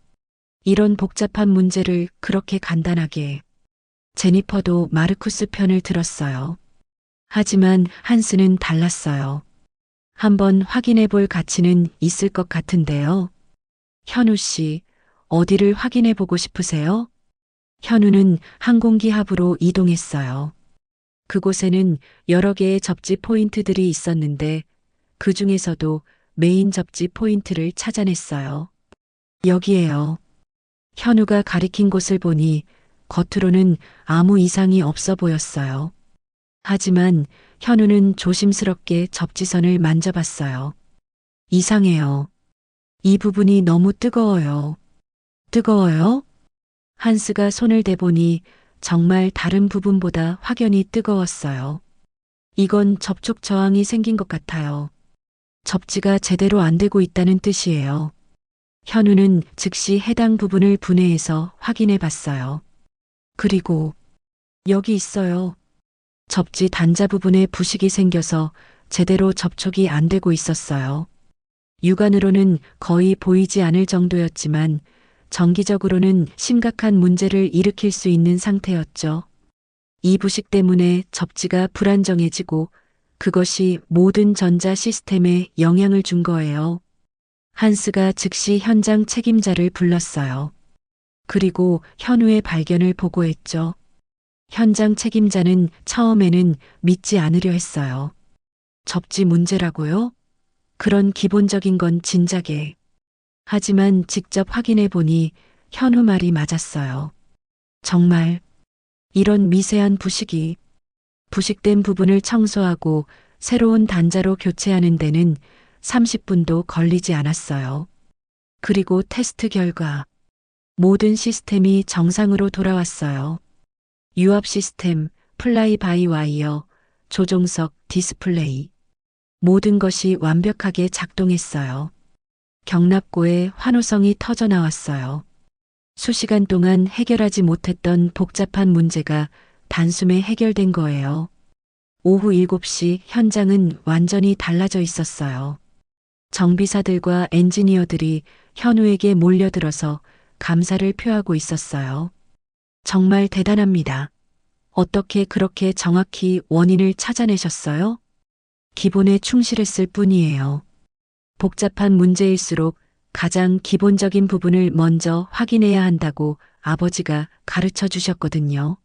이런 복잡한 문제를 그렇게 간단하게. 제니퍼도 마르쿠스 편을 들었어요. 하지만 한스는 달랐어요. 한번 확인해 볼 가치는 있을 것 같은데요. 현우 씨, 어디를 확인해 보고 싶으세요? 현우는 항공기 하부로 이동했어요. 그곳에는 여러 개의 접지 포인트들이 있었는데 그 중에서도 메인 접지 포인트를 찾아냈어요. 여기에요. 현우가 가리킨 곳을 보니 겉으로는 아무 이상이 없어 보였어요. 하지만 현우는 조심스럽게 접지선을 만져봤어요. 이상해요. 이 부분이 너무 뜨거워요. 뜨거워요? 한스가 손을 대보니 정말 다른 부분보다 확연히 뜨거웠어요. 이건 접촉 저항이 생긴 것 같아요. 접지가 제대로 안 되고 있다는 뜻이에요. 현우는 즉시 해당 부분을 분해해서 확인해 봤어요. 그리고 여기 있어요. 접지 단자 부분에 부식이 생겨서 제대로 접촉이 안 되고 있었어요. 육안으로는 거의 보이지 않을 정도였지만 정기적으로는 심각한 문제를 일으킬 수 있는 상태였죠. 이 부식 때문에 접지가 불안정해지고 그것이 모든 전자 시스템에 영향을 준 거예요. 한스가 즉시 현장 책임자를 불렀어요. 그리고 현우의 발견을 보고했죠. 현장 책임자는 처음에는 믿지 않으려 했어요. 접지 문제라고요? 그런 기본적인 건 진작에. 하지만 직접 확인해 보니 현우 말이 맞았어요. 정말 이런 미세한 부식이 부식된 부분을 청소하고 새로운 단자로 교체하는 데는 30분도 걸리지 않았어요. 그리고 테스트 결과 모든 시스템이 정상으로 돌아왔어요. 유압 시스템, 플라이 바이 와이어, 조종석, 디스플레이. 모든 것이 완벽하게 작동했어요. 경납고에 환호성이 터져 나왔어요. 수시간 동안 해결하지 못했던 복잡한 문제가 단숨에 해결된 거예요. 오후 7시 현장은 완전히 달라져 있었어요. 정비사들과 엔지니어들이 현우에게 몰려들어서 감사를 표하고 있었어요. 정말 대단합니다. 어떻게 그렇게 정확히 원인을 찾아내셨어요? 기본에 충실했을 뿐이에요. 복잡한 문제일수록 가장 기본적인 부분을 먼저 확인해야 한다고 아버지가 가르쳐 주셨거든요.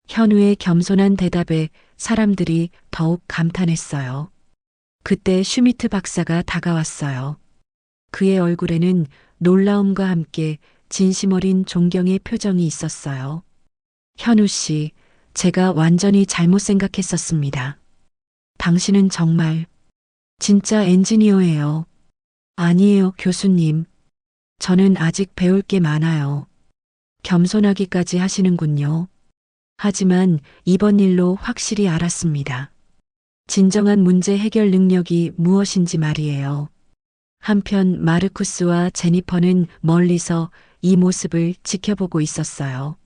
현우의 겸손한 대답에 사람들이 더욱 감탄했어요. 그때 슈미트 박사가 다가왔어요. 그의 얼굴에는 놀라움과 함께 진심 어린 존경의 표정이 있었어요. 현우 씨, 제가 완전히 잘못 생각했었습니다. 당신은 정말 진짜 엔지니어예요. 아니에요, 교수님. 저는 아직 배울 게 많아요. 겸손하기까지 하시는군요. 하지만 이번 일로 확실히 알았습니다. 진정한 문제 해결 능력이 무엇인지 말이에요. 한편 마르쿠스와 제니퍼는 멀리서 이 모습을 지켜보고 있었어요.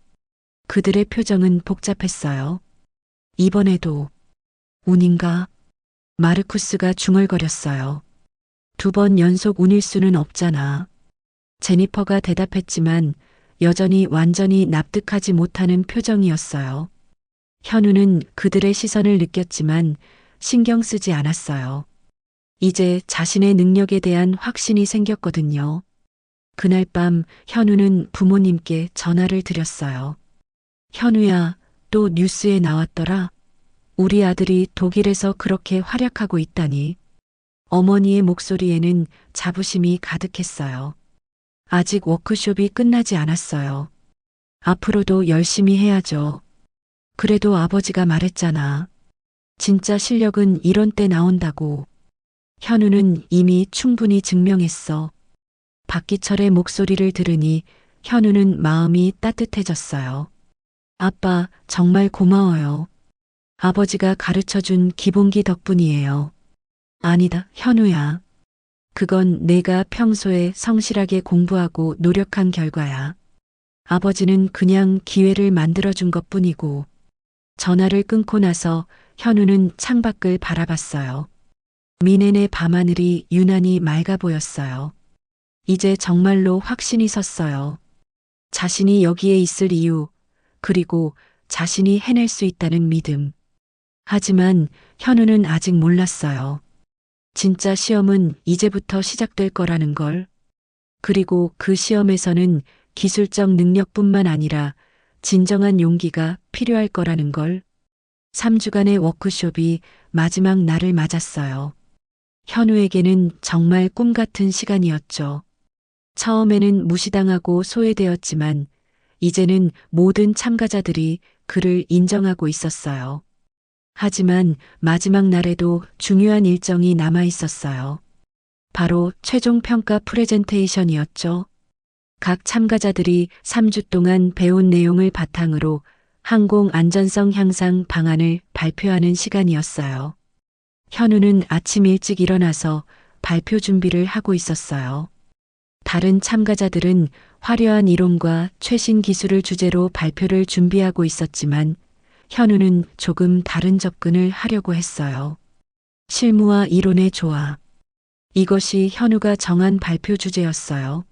그들의 표정은 복잡했어요. 이번에도 운인가? 마르쿠스가 중얼거렸어요. 2번 연속 운일 수는 없잖아. 제니퍼가 대답했지만 여전히 완전히 납득하지 못하는 표정이었어요. 현우는 그들의 시선을 느꼈지만 신경 쓰지 않았어요. 이제 자신의 능력에 대한 확신이 생겼거든요. 그날 밤 현우는 부모님께 전화를 드렸어요. 현우야, 또 뉴스에 나왔더라. 우리 아들이 독일에서 그렇게 활약하고 있다니. 어머니의 목소리에는 자부심이 가득했어요. 아직 워크숍이 끝나지 않았어요. 앞으로도 열심히 해야죠. 그래도 아버지가 말했잖아. 진짜 실력은 이런 때 나온다고. 현우는 이미 충분히 증명했어. 박기철의 목소리를 들으니 현우는 마음이 따뜻해졌어요. 아빠, 정말 고마워요. 아버지가 가르쳐준 기본기 덕분이에요. 아니다, 현우야. 그건 내가 평소에 성실하게 공부하고 노력한 결과야. 아버지는 그냥 기회를 만들어준 것뿐이고. 전화를 끊고 나서 현우는 창밖을 바라봤어요. 미넨의 밤하늘이 유난히 맑아 보였어요. 이제 정말로 확신이 섰어요. 자신이 여기에 있을 이유, 그리고 자신이 해낼 수 있다는 믿음. 하지만 현우는 아직 몰랐어요. 진짜 시험은 이제부터 시작될 거라는 걸. 그리고 그 시험에서는 기술적 능력뿐만 아니라 진정한 용기가 필요할 거라는 걸. 3주간의 워크숍이 마지막 날을 맞았어요. 현우에게는 정말 꿈 같은 시간이었죠. 처음에는 무시당하고 소외되었지만 이제는 모든 참가자들이 그를 인정하고 있었어요. 하지만 마지막 날에도 중요한 일정이 남아 있었어요. 바로 최종 평가 프레젠테이션이었죠. 각 참가자들이 3주 동안 배운 내용을 바탕으로 항공 안전성 향상 방안을 발표하는 시간이었어요. 현우는 아침 일찍 일어나서 발표 준비를 하고 있었어요. 다른 참가자들은 화려한 이론과 최신 기술을 주제로 발표를 준비하고 있었지만 현우는 조금 다른 접근을 하려고 했어요. 실무와 이론의 조화. 이것이 현우가 정한 발표 주제였어요.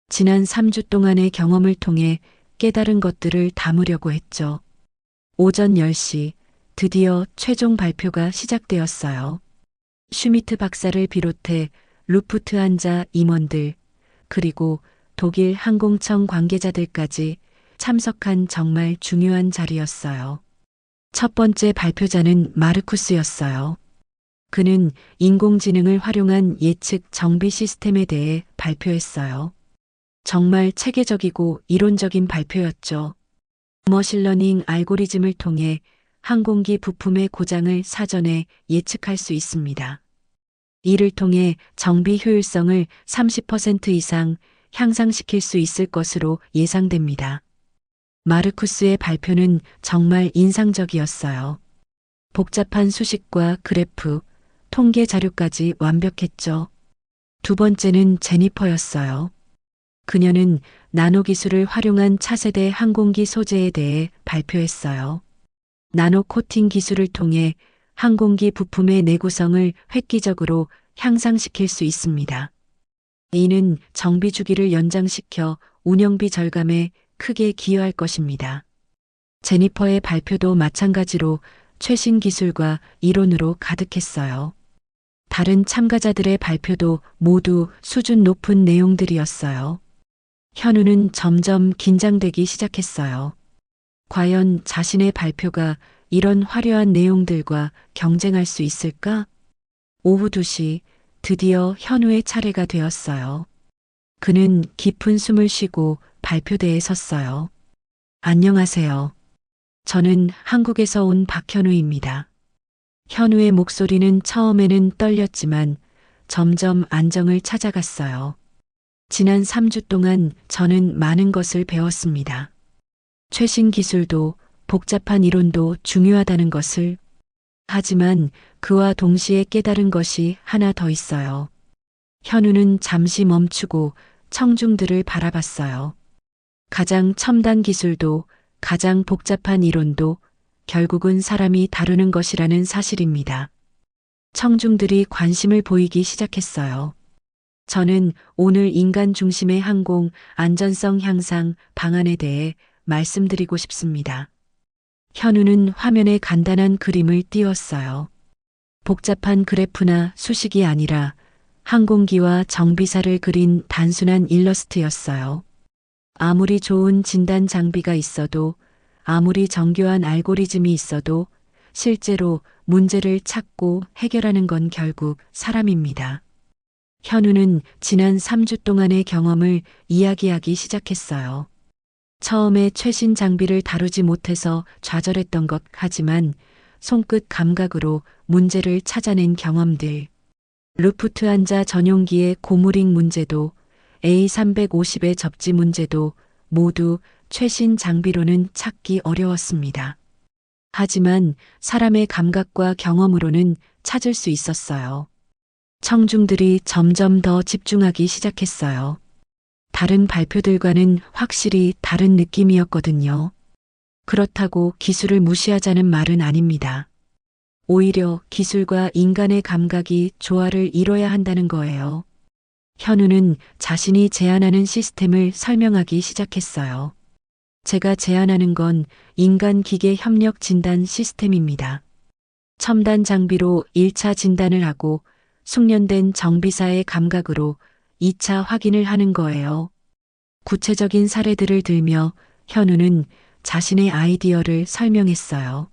지난 3주 동안의 경험을 통해 깨달은 것들을 담으려고 했죠. 오전 10시 드디어 최종 발표가 시작되었어요. 슈미트 박사를 비롯해 루프트한자 임원들, 그리고 독일 항공청 관계자들까지 참석한 정말 중요한 자리였어요. 첫 번째 발표자는 마르쿠스였어요. 그는 인공지능을 활용한 예측 정비 시스템에 대해 발표했어요. 정말 체계적이고 이론적인 발표였죠. 머신러닝 알고리즘을 통해 항공기 부품의 고장을 사전에 예측할 수 있습니다. 이를 통해 정비 효율성을 30% 이상 향상시킬 수 있을 것으로 예상됩니다. 마르쿠스의 발표는 정말 인상적이었어요. 복잡한 수식과 그래프, 통계 자료까지 완벽했죠. 두 번째는 제니퍼였어요. 그녀는 나노 기술을 활용한 차세대 항공기 소재에 대해 발표했어요. 나노 코팅 기술을 통해 항공기 부품의 내구성을 획기적으로 향상시킬 수 있습니다. 이는 정비 주기를 연장시켜 운영비 절감에 크게 기여할 것입니다. 제니퍼의 발표도 마찬가지로 최신 기술과 이론으로 가득했어요. 다른 참가자들의 발표도 모두 수준 높은 내용들이었어요. 현우는 점점 긴장되기 시작했어요. 과연 자신의 발표가 이런 화려한 내용들과 경쟁할 수 있을까? 오후 2시 드디어 현우의 차례가 되었어요. 그는 깊은 숨을 쉬고 발표대에 섰어요. 안녕하세요. 저는 한국에서 온 박현우입니다. 현우의 목소리는 처음에는 떨렸지만 점점 안정을 찾아갔어요. 지난 3주 동안 저는 많은 것을 배웠습니다. 최신 기술도 복잡한 이론도 중요하다는 것을. 하지만 그와 동시에 깨달은 것이 하나 더 있어요. 현우는 잠시 멈추고 청중들을 바라봤어요. 가장 첨단 기술도 가장 복잡한 이론도 결국은 사람이 다루는 것이라는 사실입니다. 청중들이 관심을 보이기 시작했어요. 저는 오늘 인간 중심의 항공 안전성 향상 방안에 대해 말씀드리고 싶습니다. 현우는 화면에 간단한 그림을 띄웠어요. 복잡한 그래프나 수식이 아니라 항공기와 정비사를 그린 단순한 일러스트였어요. 아무리 좋은 진단 장비가 있어도, 아무리 정교한 알고리즘이 있어도 실제로 문제를 찾고 해결하는 건 결국 사람입니다. 현우는 지난 3주 동안의 경험을 이야기하기 시작했어요. 처음에 최신 장비를 다루지 못해서 좌절했던 것, 하지만 손끝 감각으로 문제를 찾아낸 경험들. 루프트한자 전용기의 고무링 문제도 A350의 접지 문제도 모두 최신 장비로는 찾기 어려웠습니다. 하지만 사람의 감각과 경험으로는 찾을 수 있었어요. 청중들이 점점 더 집중하기 시작했어요. 다른 발표들과는 확실히 다른 느낌이었거든요. 그렇다고 기술을 무시하자는 말은 아닙니다. 오히려 기술과 인간의 감각이 조화를 이뤄야 한다는 거예요. 현우는 자신이 제안하는 시스템을 설명하기 시작했어요. 제가 제안하는 건 인간 기계 협력 진단 시스템입니다. 첨단 장비로 1차 진단을 하고 숙련된 정비사의 감각으로 2차 확인을 하는 거예요. 구체적인 사례들을 들며 현우는 자신의 아이디어를 설명했어요.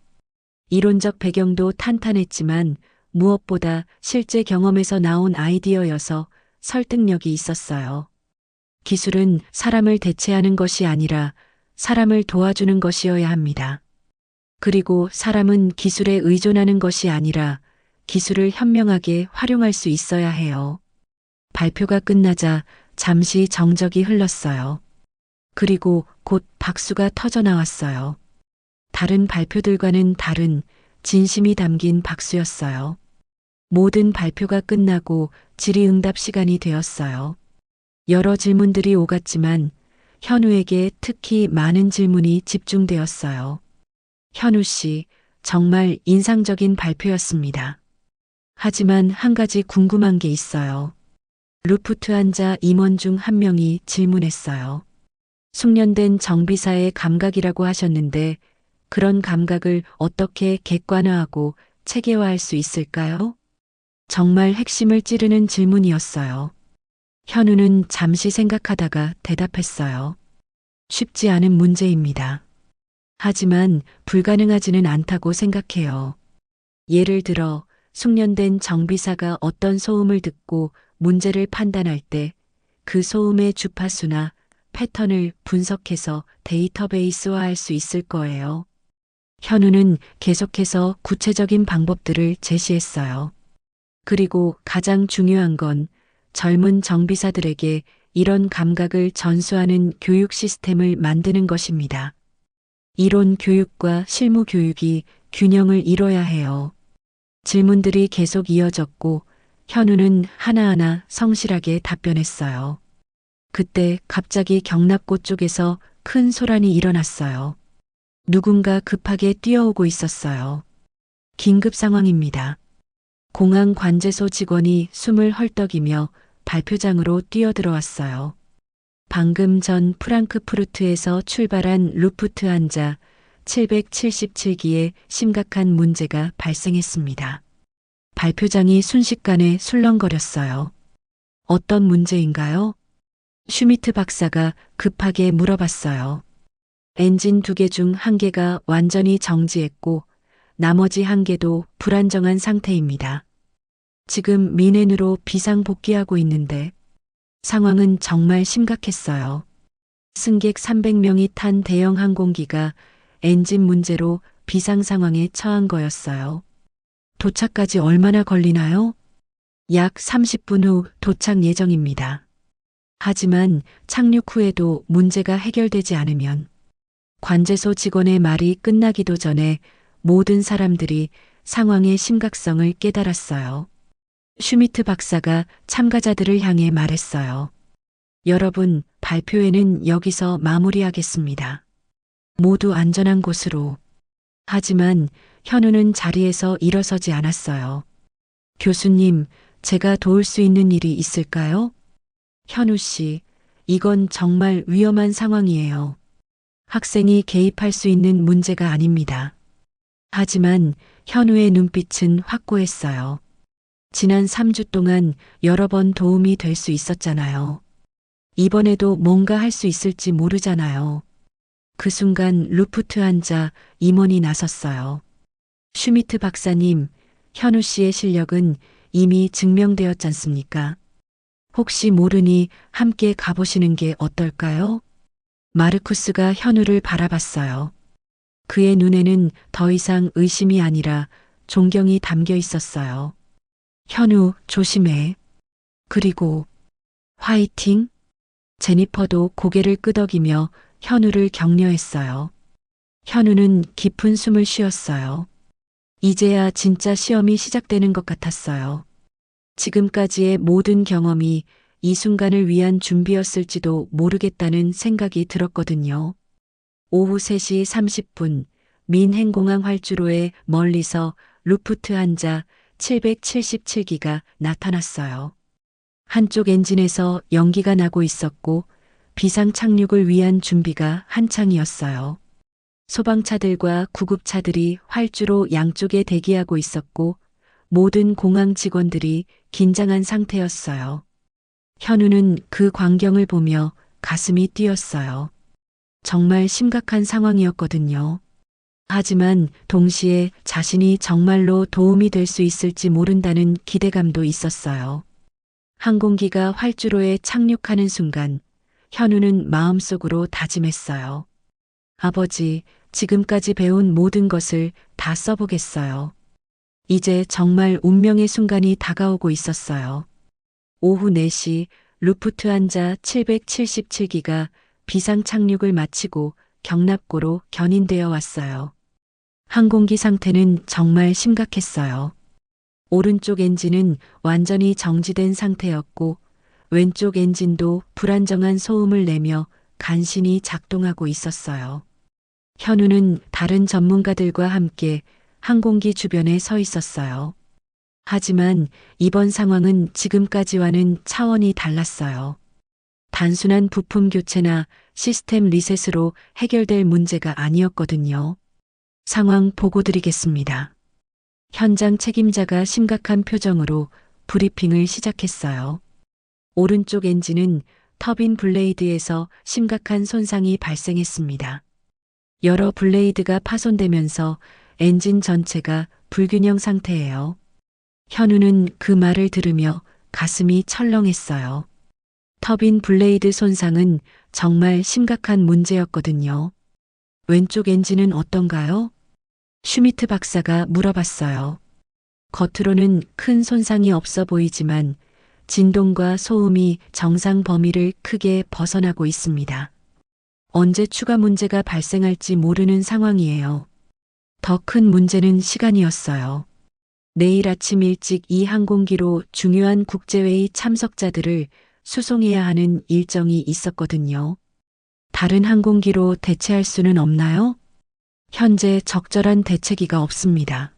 이론적 배경도 탄탄했지만 무엇보다 실제 경험에서 나온 아이디어여서 설득력이 있었어요. 기술은 사람을 대체하는 것이 아니라 사람을 도와주는 것이어야 합니다. 그리고 사람은 기술에 의존하는 것이 아니라 기술을 현명하게 활용할 수 있어야 해요. 발표가 끝나자 잠시 정적이 흘렀어요. 그리고 곧 박수가 터져 나왔어요. 다른 발표들과는 다른 진심이 담긴 박수였어요. 모든 발표가 끝나고 질의응답 시간이 되었어요. 여러 질문들이 오갔지만 현우에게 특히 많은 질문이 집중되었어요. 현우 씨, 정말 인상적인 발표였습니다. 하지만 한 가지 궁금한 게 있어요. 루프트한자 임원 중 한 명이 질문했어요. 숙련된 정비사의 감각이라고 하셨는데 그런 감각을 어떻게 객관화하고 체계화할 수 있을까요? 정말 핵심을 찌르는 질문이었어요. 현우는 잠시 생각하다가 대답했어요. 쉽지 않은 문제입니다. 하지만 불가능하지는 않다고 생각해요. 예를 들어 숙련된 정비사가 어떤 소음을 듣고 문제를 판단할 때 그 소음의 주파수나 패턴을 분석해서 데이터베이스화할 수 있을 거예요. 현우는 계속해서 구체적인 방법들을 제시했어요. 그리고 가장 중요한 건 젊은 정비사들에게 이런 감각을 전수하는 교육 시스템을 만드는 것입니다. 이론 교육과 실무 교육이 균형을 이뤄야 해요. 질문들이 계속 이어졌고 현우는 하나하나 성실하게 답변했어요. 그때 갑자기 경납고 쪽에서 큰 소란이 일어났어요. 누군가 급하게 뛰어오고 있었어요. 긴급 상황입니다. 공항 관제소 직원이 숨을 헐떡이며 발표장으로 뛰어들어왔어요. 방금 전 프랑크푸르트에서 출발한 루프트한자 777기에 심각한 문제가 발생했습니다. 발표장이 순식간에 술렁거렸어요. 어떤 문제인가요? 슈미트 박사가 급하게 물어봤어요. 엔진 2개 중 1개가 완전히 정지했고 나머지 1개도 불안정한 상태입니다. 지금 미넨으로 비상 복귀하고 있는데 상황은 정말 심각했어요. 승객 300명이 탄 대형 항공기가 엔진 문제로 비상 상황에 처한 거였어요. 도착까지 얼마나 걸리나요? 약 30분 후 도착 예정입니다. 하지만 착륙 후에도 문제가 해결되지 않으면 관제소 직원의 말이 끝나기도 전에 모든 사람들이 상황의 심각성을 깨달았어요. 슈미트 박사가 참가자들을 향해 말했어요. 여러분, 발표회는 여기서 마무리하겠습니다. 모두 안전한 곳으로. 하지만 현우는 자리에서 일어서지 않았어요. 교수님, 제가 도울 수 있는 일이 있을까요? 현우 씨, 이건 정말 위험한 상황이에요. 학생이 개입할 수 있는 문제가 아닙니다. 하지만 현우의 눈빛은 확고했어요. 지난 3주 동안 여러 번 도움이 될 수 있었잖아요. 이번에도 뭔가 할 수 있을지 모르잖아요. 그 순간 루프트한자 임원이 나섰어요. 슈미트 박사님, 현우 씨의 실력은 이미 증명되었지 않습니까? 혹시 모르니 함께 가보시는 게 어떨까요? 마르쿠스가 현우를 바라봤어요. 그의 눈에는 더 이상 의심이 아니라 존경이 담겨 있었어요. 현우, 조심해. 그리고 화이팅? 제니퍼도 고개를 끄덕이며 현우를 격려했어요. 현우는 깊은 숨을 쉬었어요. 이제야 진짜 시험이 시작되는 것 같았어요. 지금까지의 모든 경험이 이 순간을 위한 준비였을지도 모르겠다는 생각이 들었거든요. 오후 3시 30분 민행공항 활주로에 멀리서 루프트한자 777기가 나타났어요. 한쪽 엔진에서 연기가 나고 있었고 비상 착륙을 위한 준비가 한창이었어요. 소방차들과 구급차들이 활주로 양쪽에 대기하고 있었고 모든 공항 직원들이 긴장한 상태였어요. 현우는 그 광경을 보며 가슴이 뛰었어요. 정말 심각한 상황이었거든요. 하지만 동시에 자신이 정말로 도움이 될 수 있을지 모른다는 기대감도 있었어요. 항공기가 활주로에 착륙하는 순간 현우는 마음속으로 다짐했어요. 아버지, 지금까지 배운 모든 것을 다 써보겠어요. 이제 정말 운명의 순간이 다가오고 있었어요. 오후 4시 루프트한자 777기가 비상 착륙을 마치고 경납고로 견인되어 왔어요. 항공기 상태는 정말 심각했어요. 오른쪽 엔진은 완전히 정지된 상태였고 왼쪽 엔진도 불안정한 소음을 내며 간신히 작동하고 있었어요. 현우는 다른 전문가들과 함께 항공기 주변에 서 있었어요. 하지만 이번 상황은 지금까지와는 차원이 달랐어요. 단순한 부품 교체나 시스템 리셋으로 해결될 문제가 아니었거든요. 상황 보고 드리겠습니다. 현장 책임자가 심각한 표정으로 브리핑을 시작했어요. 오른쪽 엔진은 터빈 블레이드에서 심각한 손상이 발생했습니다. 여러 블레이드가 파손되면서 엔진 전체가 불균형 상태예요. 현우는 그 말을 들으며 가슴이 철렁했어요. 터빈 블레이드 손상은 정말 심각한 문제였거든요. 왼쪽 엔진은 어떤가요? 슈미트 박사가 물어봤어요. 겉으로는 큰 손상이 없어 보이지만 진동과 소음이 정상 범위를 크게 벗어나고 있습니다. 언제 추가 문제가 발생할지 모르는 상황이에요. 더 큰 문제는 시간이었어요. 내일 아침 일찍 이 항공기로 중요한 국제회의 참석자들을 수송해야 하는 일정이 있었거든요. 다른 항공기로 대체할 수는 없나요? 현재 적절한 대체기가 없습니다.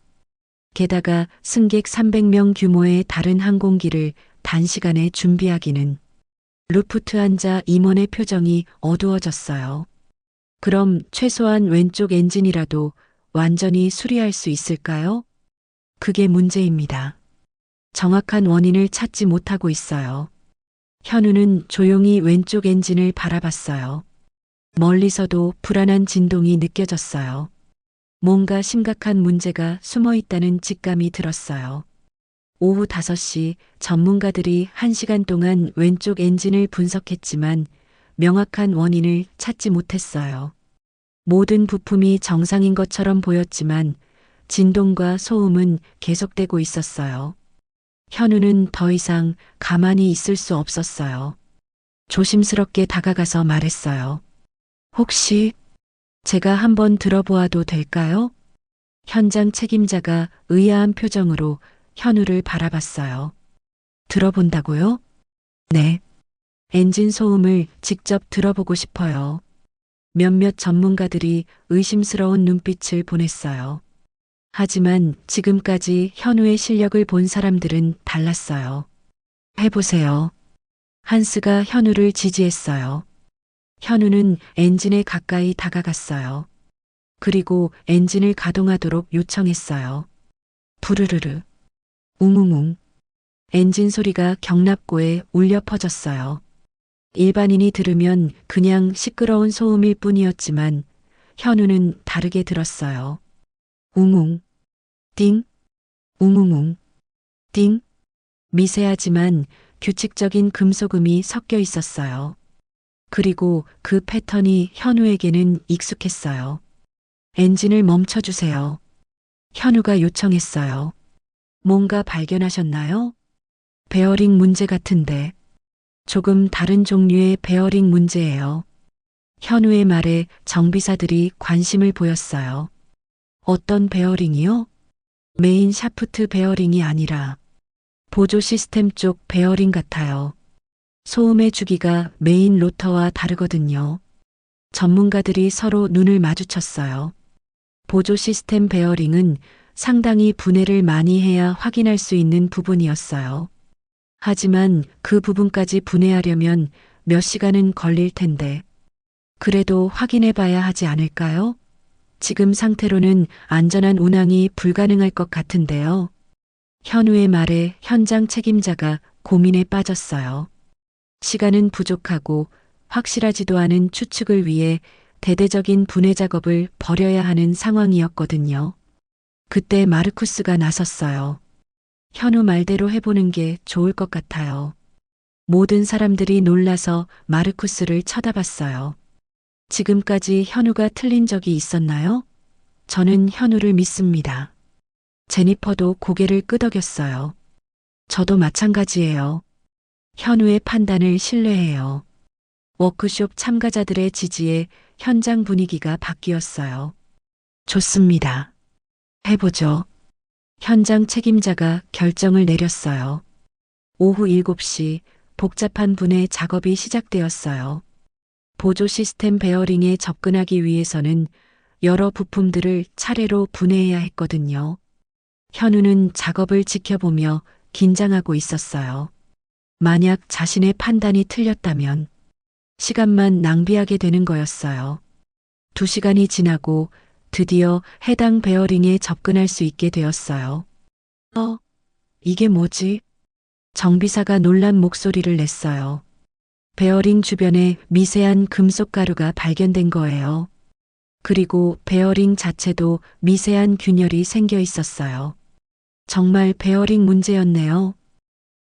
게다가 승객 300명 규모의 다른 항공기를 단시간에 준비하기는. 루프트한자 임원의 표정이 어두워졌어요. 그럼 최소한 왼쪽 엔진이라도 완전히 수리할 수 있을까요? 그게 문제입니다. 정확한 원인을 찾지 못하고 있어요. 현우는 조용히 왼쪽 엔진을 바라봤어요. 멀리서도 불안한 진동이 느껴졌어요. 뭔가 심각한 문제가 숨어 있다는 직감이 들었어요. 오후 5시 전문가들이 1시간 동안 왼쪽 엔진을 분석했지만 명확한 원인을 찾지 못했어요. 모든 부품이 정상인 것처럼 보였지만 진동과 소음은 계속되고 있었어요. 현우는 더 이상 가만히 있을 수 없었어요. 조심스럽게 다가가서 말했어요. 혹시 제가 한번 들어보아도 될까요? 현장 책임자가 의아한 표정으로 현우를 바라봤어요. 들어본다고요? 네. 엔진 소음을 직접 들어보고 싶어요. 몇몇 전문가들이 의심스러운 눈빛을 보냈어요. 하지만 지금까지 현우의 실력을 본 사람들은 달랐어요. 해보세요. 한스가 현우를 지지했어요. 현우는 엔진에 가까이 다가갔어요. 그리고 엔진을 가동하도록 요청했어요. 부르르르. 웅웅웅. 엔진 소리가 경납고에 울려 퍼졌어요. 일반인이 들으면 그냥 시끄러운 소음일 뿐이었지만 현우는 다르게 들었어요. 웅웅. 띵. 웅웅웅. 띵. 미세하지만 규칙적인 금속음이 섞여 있었어요. 그리고 그 패턴이 현우에게는 익숙했어요. 엔진을 멈춰주세요. 현우가 요청했어요. 뭔가 발견하셨나요? 베어링 문제 같은데. 조금 다른 종류의 베어링 문제예요. 현우의 말에 정비사들이 관심을 보였어요. 어떤 베어링이요? 메인 샤프트 베어링이 아니라 보조 시스템 쪽 베어링 같아요. 소음의 주기가 메인 로터와 다르거든요. 전문가들이 서로 눈을 마주쳤어요. 보조 시스템 베어링은 상당히 분해를 많이 해야 확인할 수 있는 부분이었어요. 하지만 그 부분까지 분해하려면 몇 시간은 걸릴 텐데. 그래도 확인해 봐야 하지 않을까요? 지금 상태로는 안전한 운항이 불가능할 것 같은데요. 현우의 말에 현장 책임자가 고민에 빠졌어요. 시간은 부족하고 확실하지도 않은 추측을 위해 대대적인 분해 작업을 벌여야 하는 상황이었거든요. 그때 마르쿠스가 나섰어요. 현우 말대로 해보는 게 좋을 것 같아요. 모든 사람들이 놀라서 마르쿠스를 쳐다봤어요. 지금까지 현우가 틀린 적이 있었나요? 저는 현우를 믿습니다. 제니퍼도 고개를 끄덕였어요. 저도 마찬가지예요. 현우의 판단을 신뢰해요. 워크숍 참가자들의 지지에 현장 분위기가 바뀌었어요. 좋습니다. 해보죠. 현장 책임자가 결정을 내렸어요. 오후 7시 복잡한 분해 작업이 시작되었어요. 보조 시스템 베어링에 접근하기 위해서는 여러 부품들을 차례로 분해해야 했거든요. 현우는 작업을 지켜보며 긴장하고 있었어요. 만약 자신의 판단이 틀렸다면 시간만 낭비하게 되는 거였어요. 2시간이 지나고 드디어 해당 베어링에 접근할 수 있게 되었어요. 이게 뭐지? 정비사가 놀란 목소리를 냈어요. 베어링 주변에 미세한 금속 가루가 발견된 거예요. 그리고 베어링 자체도 미세한 균열이 생겨 있었어요. 정말 베어링 문제였네요.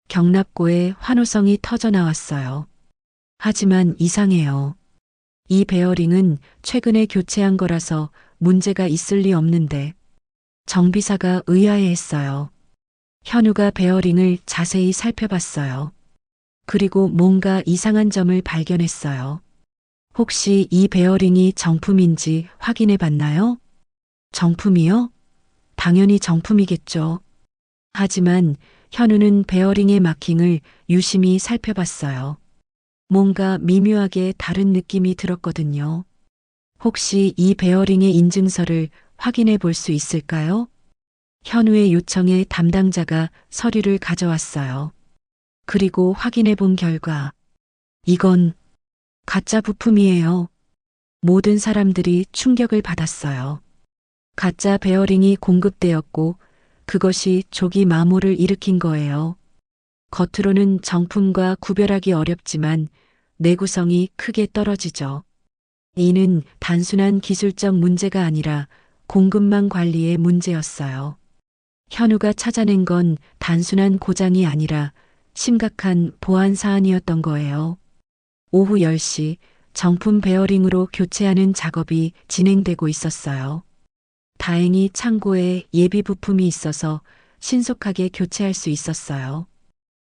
경납고에 환호성이 터져 나왔어요. 하지만 이상해요. 이 베어링은 최근에 교체한 거라서 문제가 있을 리 없는데 정비사가 의아해했어요. 현우가 베어링을 자세히 살펴봤어요. 그리고 뭔가 이상한 점을 발견했어요. 혹시 이 베어링이 정품인지 확인해 봤나요? 정품이요? 당연히 정품이겠죠. 하지만 현우는 베어링의 마킹을 유심히 살펴봤어요. 뭔가 미묘하게 다른 느낌이 들었거든요. 혹시 이 베어링의 인증서를 확인해 볼 수 있을까요? 현우의 요청에 담당자가 서류를 가져왔어요. 그리고 확인해 본 결과 이건 가짜 부품이에요. 모든 사람들이 충격을 받았어요. 가짜 베어링이 공급되었고 그것이 조기 마모를 일으킨 거예요. 겉으로는 정품과 구별하기 어렵지만 내구성이 크게 떨어지죠. 이는 단순한 기술적 문제가 아니라 공급망 관리의 문제였어요. 현우가 찾아낸 건 단순한 고장이 아니라 심각한 보안 사안이었던 거예요. 오후 10시 정품 베어링으로 교체하는 작업이 진행되고 있었어요. 다행히 창고에 예비 부품이 있어서 신속하게 교체할 수 있었어요.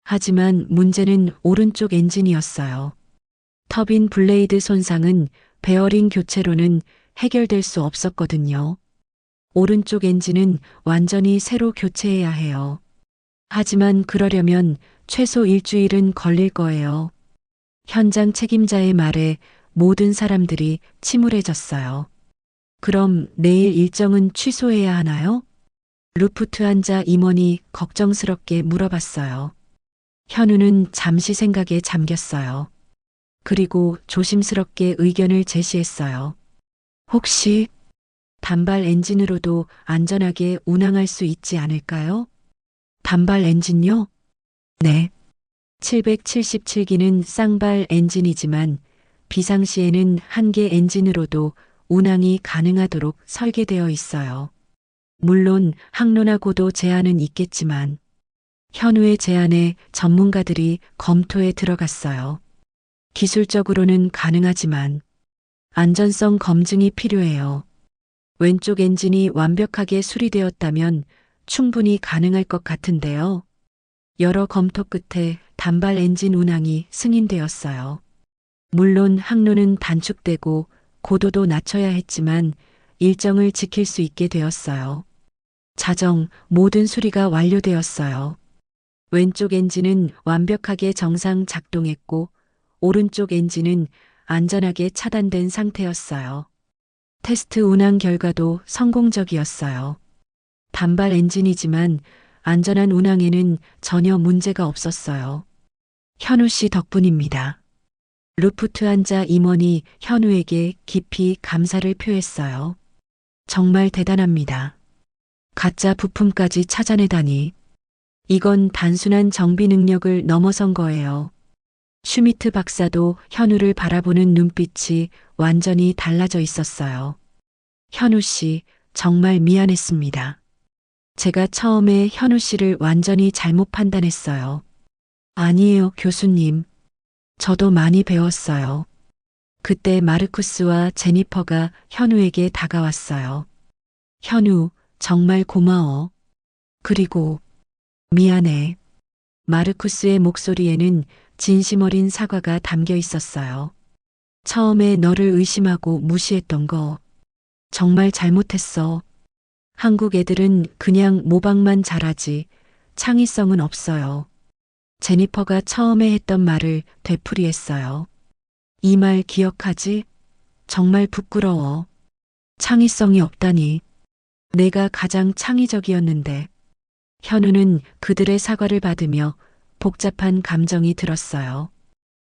하지만 문제는 오른쪽 엔진이었어요. 터빈 블레이드 손상은 베어링 교체로는 해결될 수 없었거든요. 오른쪽 엔진은 완전히 새로 교체해야 해요. 하지만 그러려면 최소 일주일은 걸릴 거예요. 현장 책임자의 말에 모든 사람들이 침울해졌어요. 그럼 내일 일정은 취소해야 하나요? 루프트한자 임원이 걱정스럽게 물어봤어요. 현우는 잠시 생각에 잠겼어요. 그리고 조심스럽게 의견을 제시했어요. 혹시 단발 엔진으로도 안전하게 운항할 수 있지 않을까요? 단발 엔진요? 네. 777기는 쌍발 엔진이지만 비상시에는 한 개 엔진으로도 운항이 가능하도록 설계되어 있어요. 물론 항로나고도 제한은 있겠지만 현우의 제안에 전문가들이 검토에 들어갔어요. 기술적으로는 가능하지만 안전성 검증이 필요해요. 왼쪽 엔진이 완벽하게 수리되었다면 충분히 가능할 것 같은데요. 여러 검토 끝에 단발 엔진 운항이 승인되었어요. 물론 항로는 단축되고 고도도 낮춰야 했지만 일정을 지킬 수 있게 되었어요. 자정 모든 수리가 완료되었어요. 왼쪽 엔진은 완벽하게 정상 작동했고 오른쪽 엔진은 안전하게 차단된 상태였어요. 테스트 운항 결과도 성공적이었어요. 단발 엔진이지만 안전한 운항에는 전혀 문제가 없었어요. 현우 씨 덕분입니다. 루프트한자 임원이 현우에게 깊이 감사를 표했어요. 정말 대단합니다. 가짜 부품까지 찾아내다니. 이건 단순한 정비 능력을 넘어선 거예요. 슈미트 박사도 현우를 바라보는 눈빛이 완전히 달라져 있었어요. 현우 씨, 정말 미안했습니다. 제가 처음에 현우 씨를 완전히 잘못 판단했어요. 아니에요, 교수님. 저도 많이 배웠어요. 그때 마르쿠스와 제니퍼가 현우에게 다가왔어요. 현우, 정말 고마워. 그리고 미안해. 마르쿠스의 목소리에는 진심 어린 사과가 담겨 있었어요. 처음에 너를 의심하고 무시했던 거 정말 잘못했어. 한국 애들은 그냥 모방만 잘하지 창의성은 없어요. 제니퍼가 처음에 했던 말을 되풀이했어요. 이 말 기억하지? 정말 부끄러워. 창의성이 없다니. 내가 가장 창의적이었는데. 현우는 그들의 사과를 받으며 복잡한 감정이 들었어요.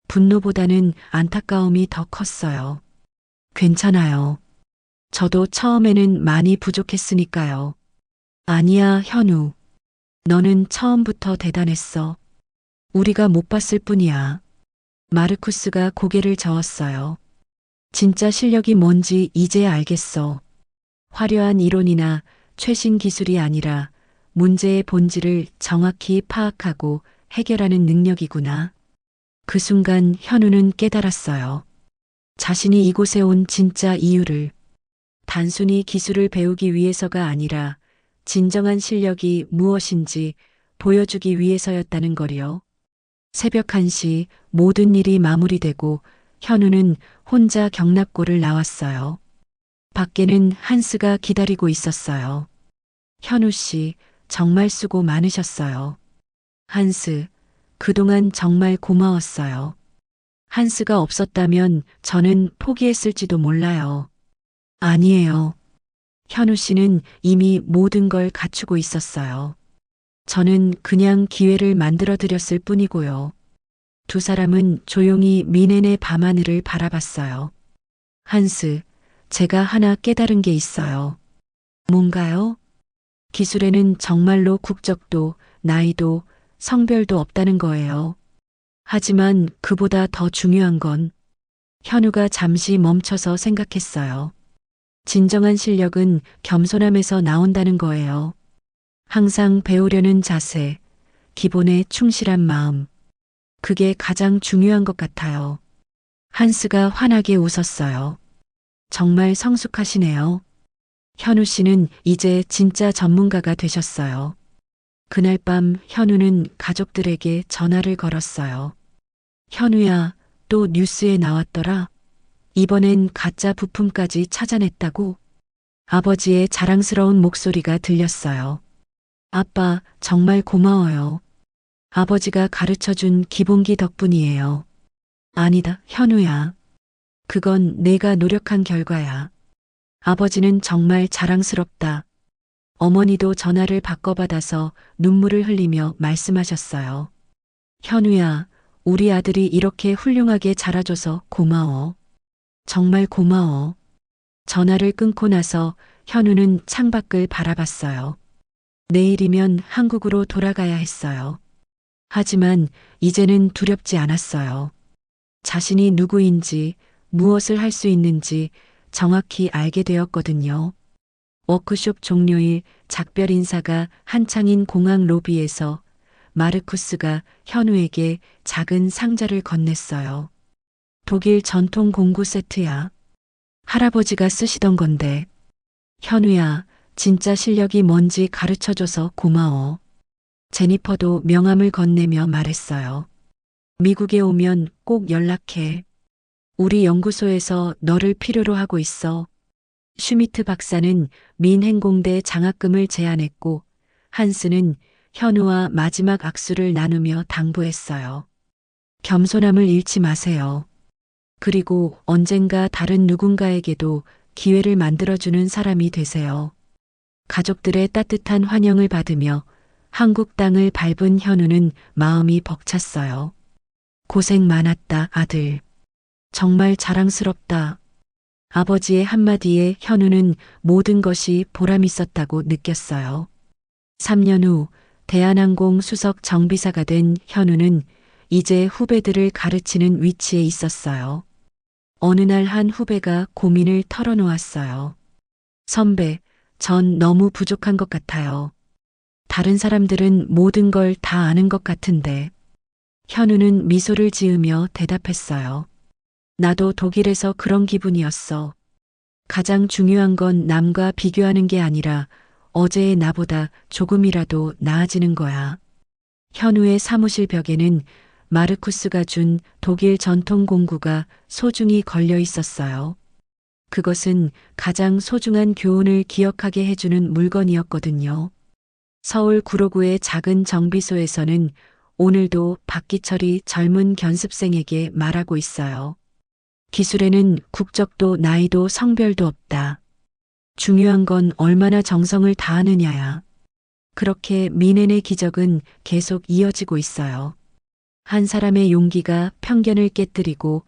분노보다는 안타까움이 더 컸어요. 괜찮아요. 저도 처음에는 많이 부족했으니까요. 아니야, 현우. 너는 처음부터 대단했어. 우리가 못 봤을 뿐이야. 마르쿠스가 고개를 저었어요. 진짜 실력이 뭔지 이제 알겠어. 화려한 이론이나 최신 기술이 아니라 문제의 본질을 정확히 파악하고 해결하는 능력이구나. 그 순간 현우는 깨달았어요. 자신이 이곳에 온 진짜 이유를. 단순히 기술을 배우기 위해서가 아니라 진정한 실력이 무엇인지 보여주기 위해서였다는 거리요. 새벽 1시 모든 일이 마무리되고 현우는 혼자 경납고를 나왔어요. 밖에는 한스가 기다리고 있었어요. 현우 씨, 정말 수고 많으셨어요. 한스, 그동안 정말 고마웠어요. 한스가 없었다면 저는 포기했을지도 몰라요. 아니에요. 현우 씨는 이미 모든 걸 갖추고 있었어요. 저는 그냥 기회를 만들어 드렸을 뿐이고요. 두 사람은 조용히 미넨의 밤하늘을 바라봤어요. 한스, 제가 하나 깨달은 게 있어요. 뭔가요? 기술에는 정말로 국적도, 나이도, 성별도 없다는 거예요. 하지만 그보다 더 중요한 건 현우가 잠시 멈춰서 생각했어요. 진정한 실력은 겸손함에서 나온다는 거예요. 항상 배우려는 자세, 기본에 충실한 마음. 그게 가장 중요한 것 같아요. 한스가 환하게 웃었어요. 정말 성숙하시네요. 현우 씨는 이제 진짜 전문가가 되셨어요. 그날 밤 현우는 가족들에게 전화를 걸었어요. 현우야, 또 뉴스에 나왔더라. 이번엔 가짜 부품까지 찾아냈다고. 아버지의 자랑스러운 목소리가 들렸어요. 아빠, 정말 고마워요. 아버지가 가르쳐준 기본기 덕분이에요. 아니다, 현우야. 그건 내가 노력한 결과야. 아버지는 정말 자랑스럽다. 어머니도 전화를 바꿔받아서 눈물을 흘리며 말씀하셨어요. 현우야, 우리 아들이 이렇게 훌륭하게 자라줘서 고마워. 정말 고마워. 전화를 끊고 나서 현우는 창밖을 바라봤어요. 내일이면 한국으로 돌아가야 했어요. 하지만 이제는 두렵지 않았어요. 자신이 누구인지, 무엇을 할 수 있는지 정확히 알게 되었거든요. 워크숍 종료일 작별 인사가 한창인 공항 로비에서 마르쿠스가 현우에게 작은 상자를 건넸어요. 독일 전통 공구 세트야. 할아버지가 쓰시던 건데. 현우야, 진짜 실력이 뭔지 가르쳐줘서 고마워. 제니퍼도 명함을 건네며 말했어요. 미국에 오면 꼭 연락해. 우리 연구소에서 너를 필요로 하고 있어. 슈미트 박사는 민행공대 장학금을 제안했고, 한스는 현우와 마지막 악수를 나누며 당부했어요. 겸손함을 잃지 마세요. 그리고 언젠가 다른 누군가에게도 기회를 만들어주는 사람이 되세요. 가족들의 따뜻한 환영을 받으며 한국 땅을 밟은 현우는 마음이 벅찼어요. 고생 많았다, 아들. 정말 자랑스럽다. 아버지의 한마디에 현우는 모든 것이 보람 있었다고 느꼈어요. 3년 후 대한항공 수석 정비사가 된 현우는 이제 후배들을 가르치는 위치에 있었어요. 어느 날 한 후배가 고민을 털어놓았어요. 선배, 전 너무 부족한 것 같아요. 다른 사람들은 모든 걸 다 아는 것 같은데. 현우는 미소를 지으며 대답했어요. 나도 독일에서 그런 기분이었어. 가장 중요한 건 남과 비교하는 게 아니라 어제의 나보다 조금이라도 나아지는 거야. 현우의 사무실 벽에는 마르쿠스가 준 독일 전통 공구가 소중히 걸려 있었어요. 그것은 가장 소중한 교훈을 기억하게 해주는 물건이었거든요. 서울 구로구의 작은 정비소에서는 오늘도 박기철이 젊은 견습생에게 말하고 있어요. 기술에는 국적도 나이도 성별도 없다. 중요한 건 얼마나 정성을 다하느냐야. 그렇게 미넨의 기적은 계속 이어지고 있어요. 한 사람의 용기가 편견을 깨뜨리고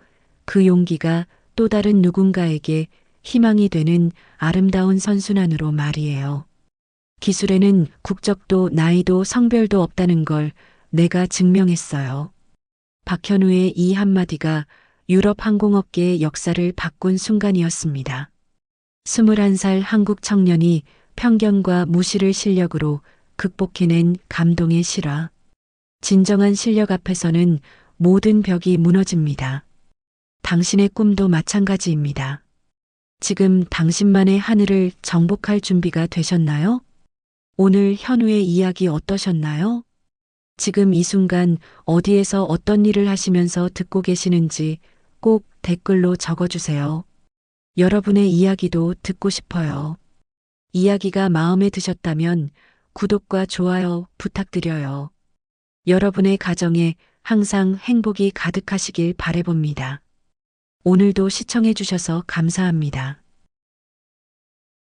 그 용기가 또 다른 누군가에게 희망이 되는 아름다운 선순환으로 말이에요. 기술에는 국적도 나이도 성별도 없다는 걸 내가 증명했어요. 박현우의 이 한마디가 유럽 항공업계의 역사를 바꾼 순간이었습니다. 21살 한국 청년이 편견과 무시를 실력으로 극복해낸 감동의 실화. 진정한 실력 앞에서는 모든 벽이 무너집니다. 당신의 꿈도 마찬가지입니다. 지금 당신만의 하늘을 정복할 준비가 되셨나요? 오늘 현우의 이야기 어떠셨나요? 지금 이 순간 어디에서 어떤 일을 하시면서 듣고 계시는지 꼭 댓글로 적어주세요. 여러분의 이야기도 듣고 싶어요. 이야기가 마음에 드셨다면 구독과 좋아요 부탁드려요. 여러분의 가정에 항상 행복이 가득하시길 바라봅니다. 오늘도 시청해 주셔서 감사합니다.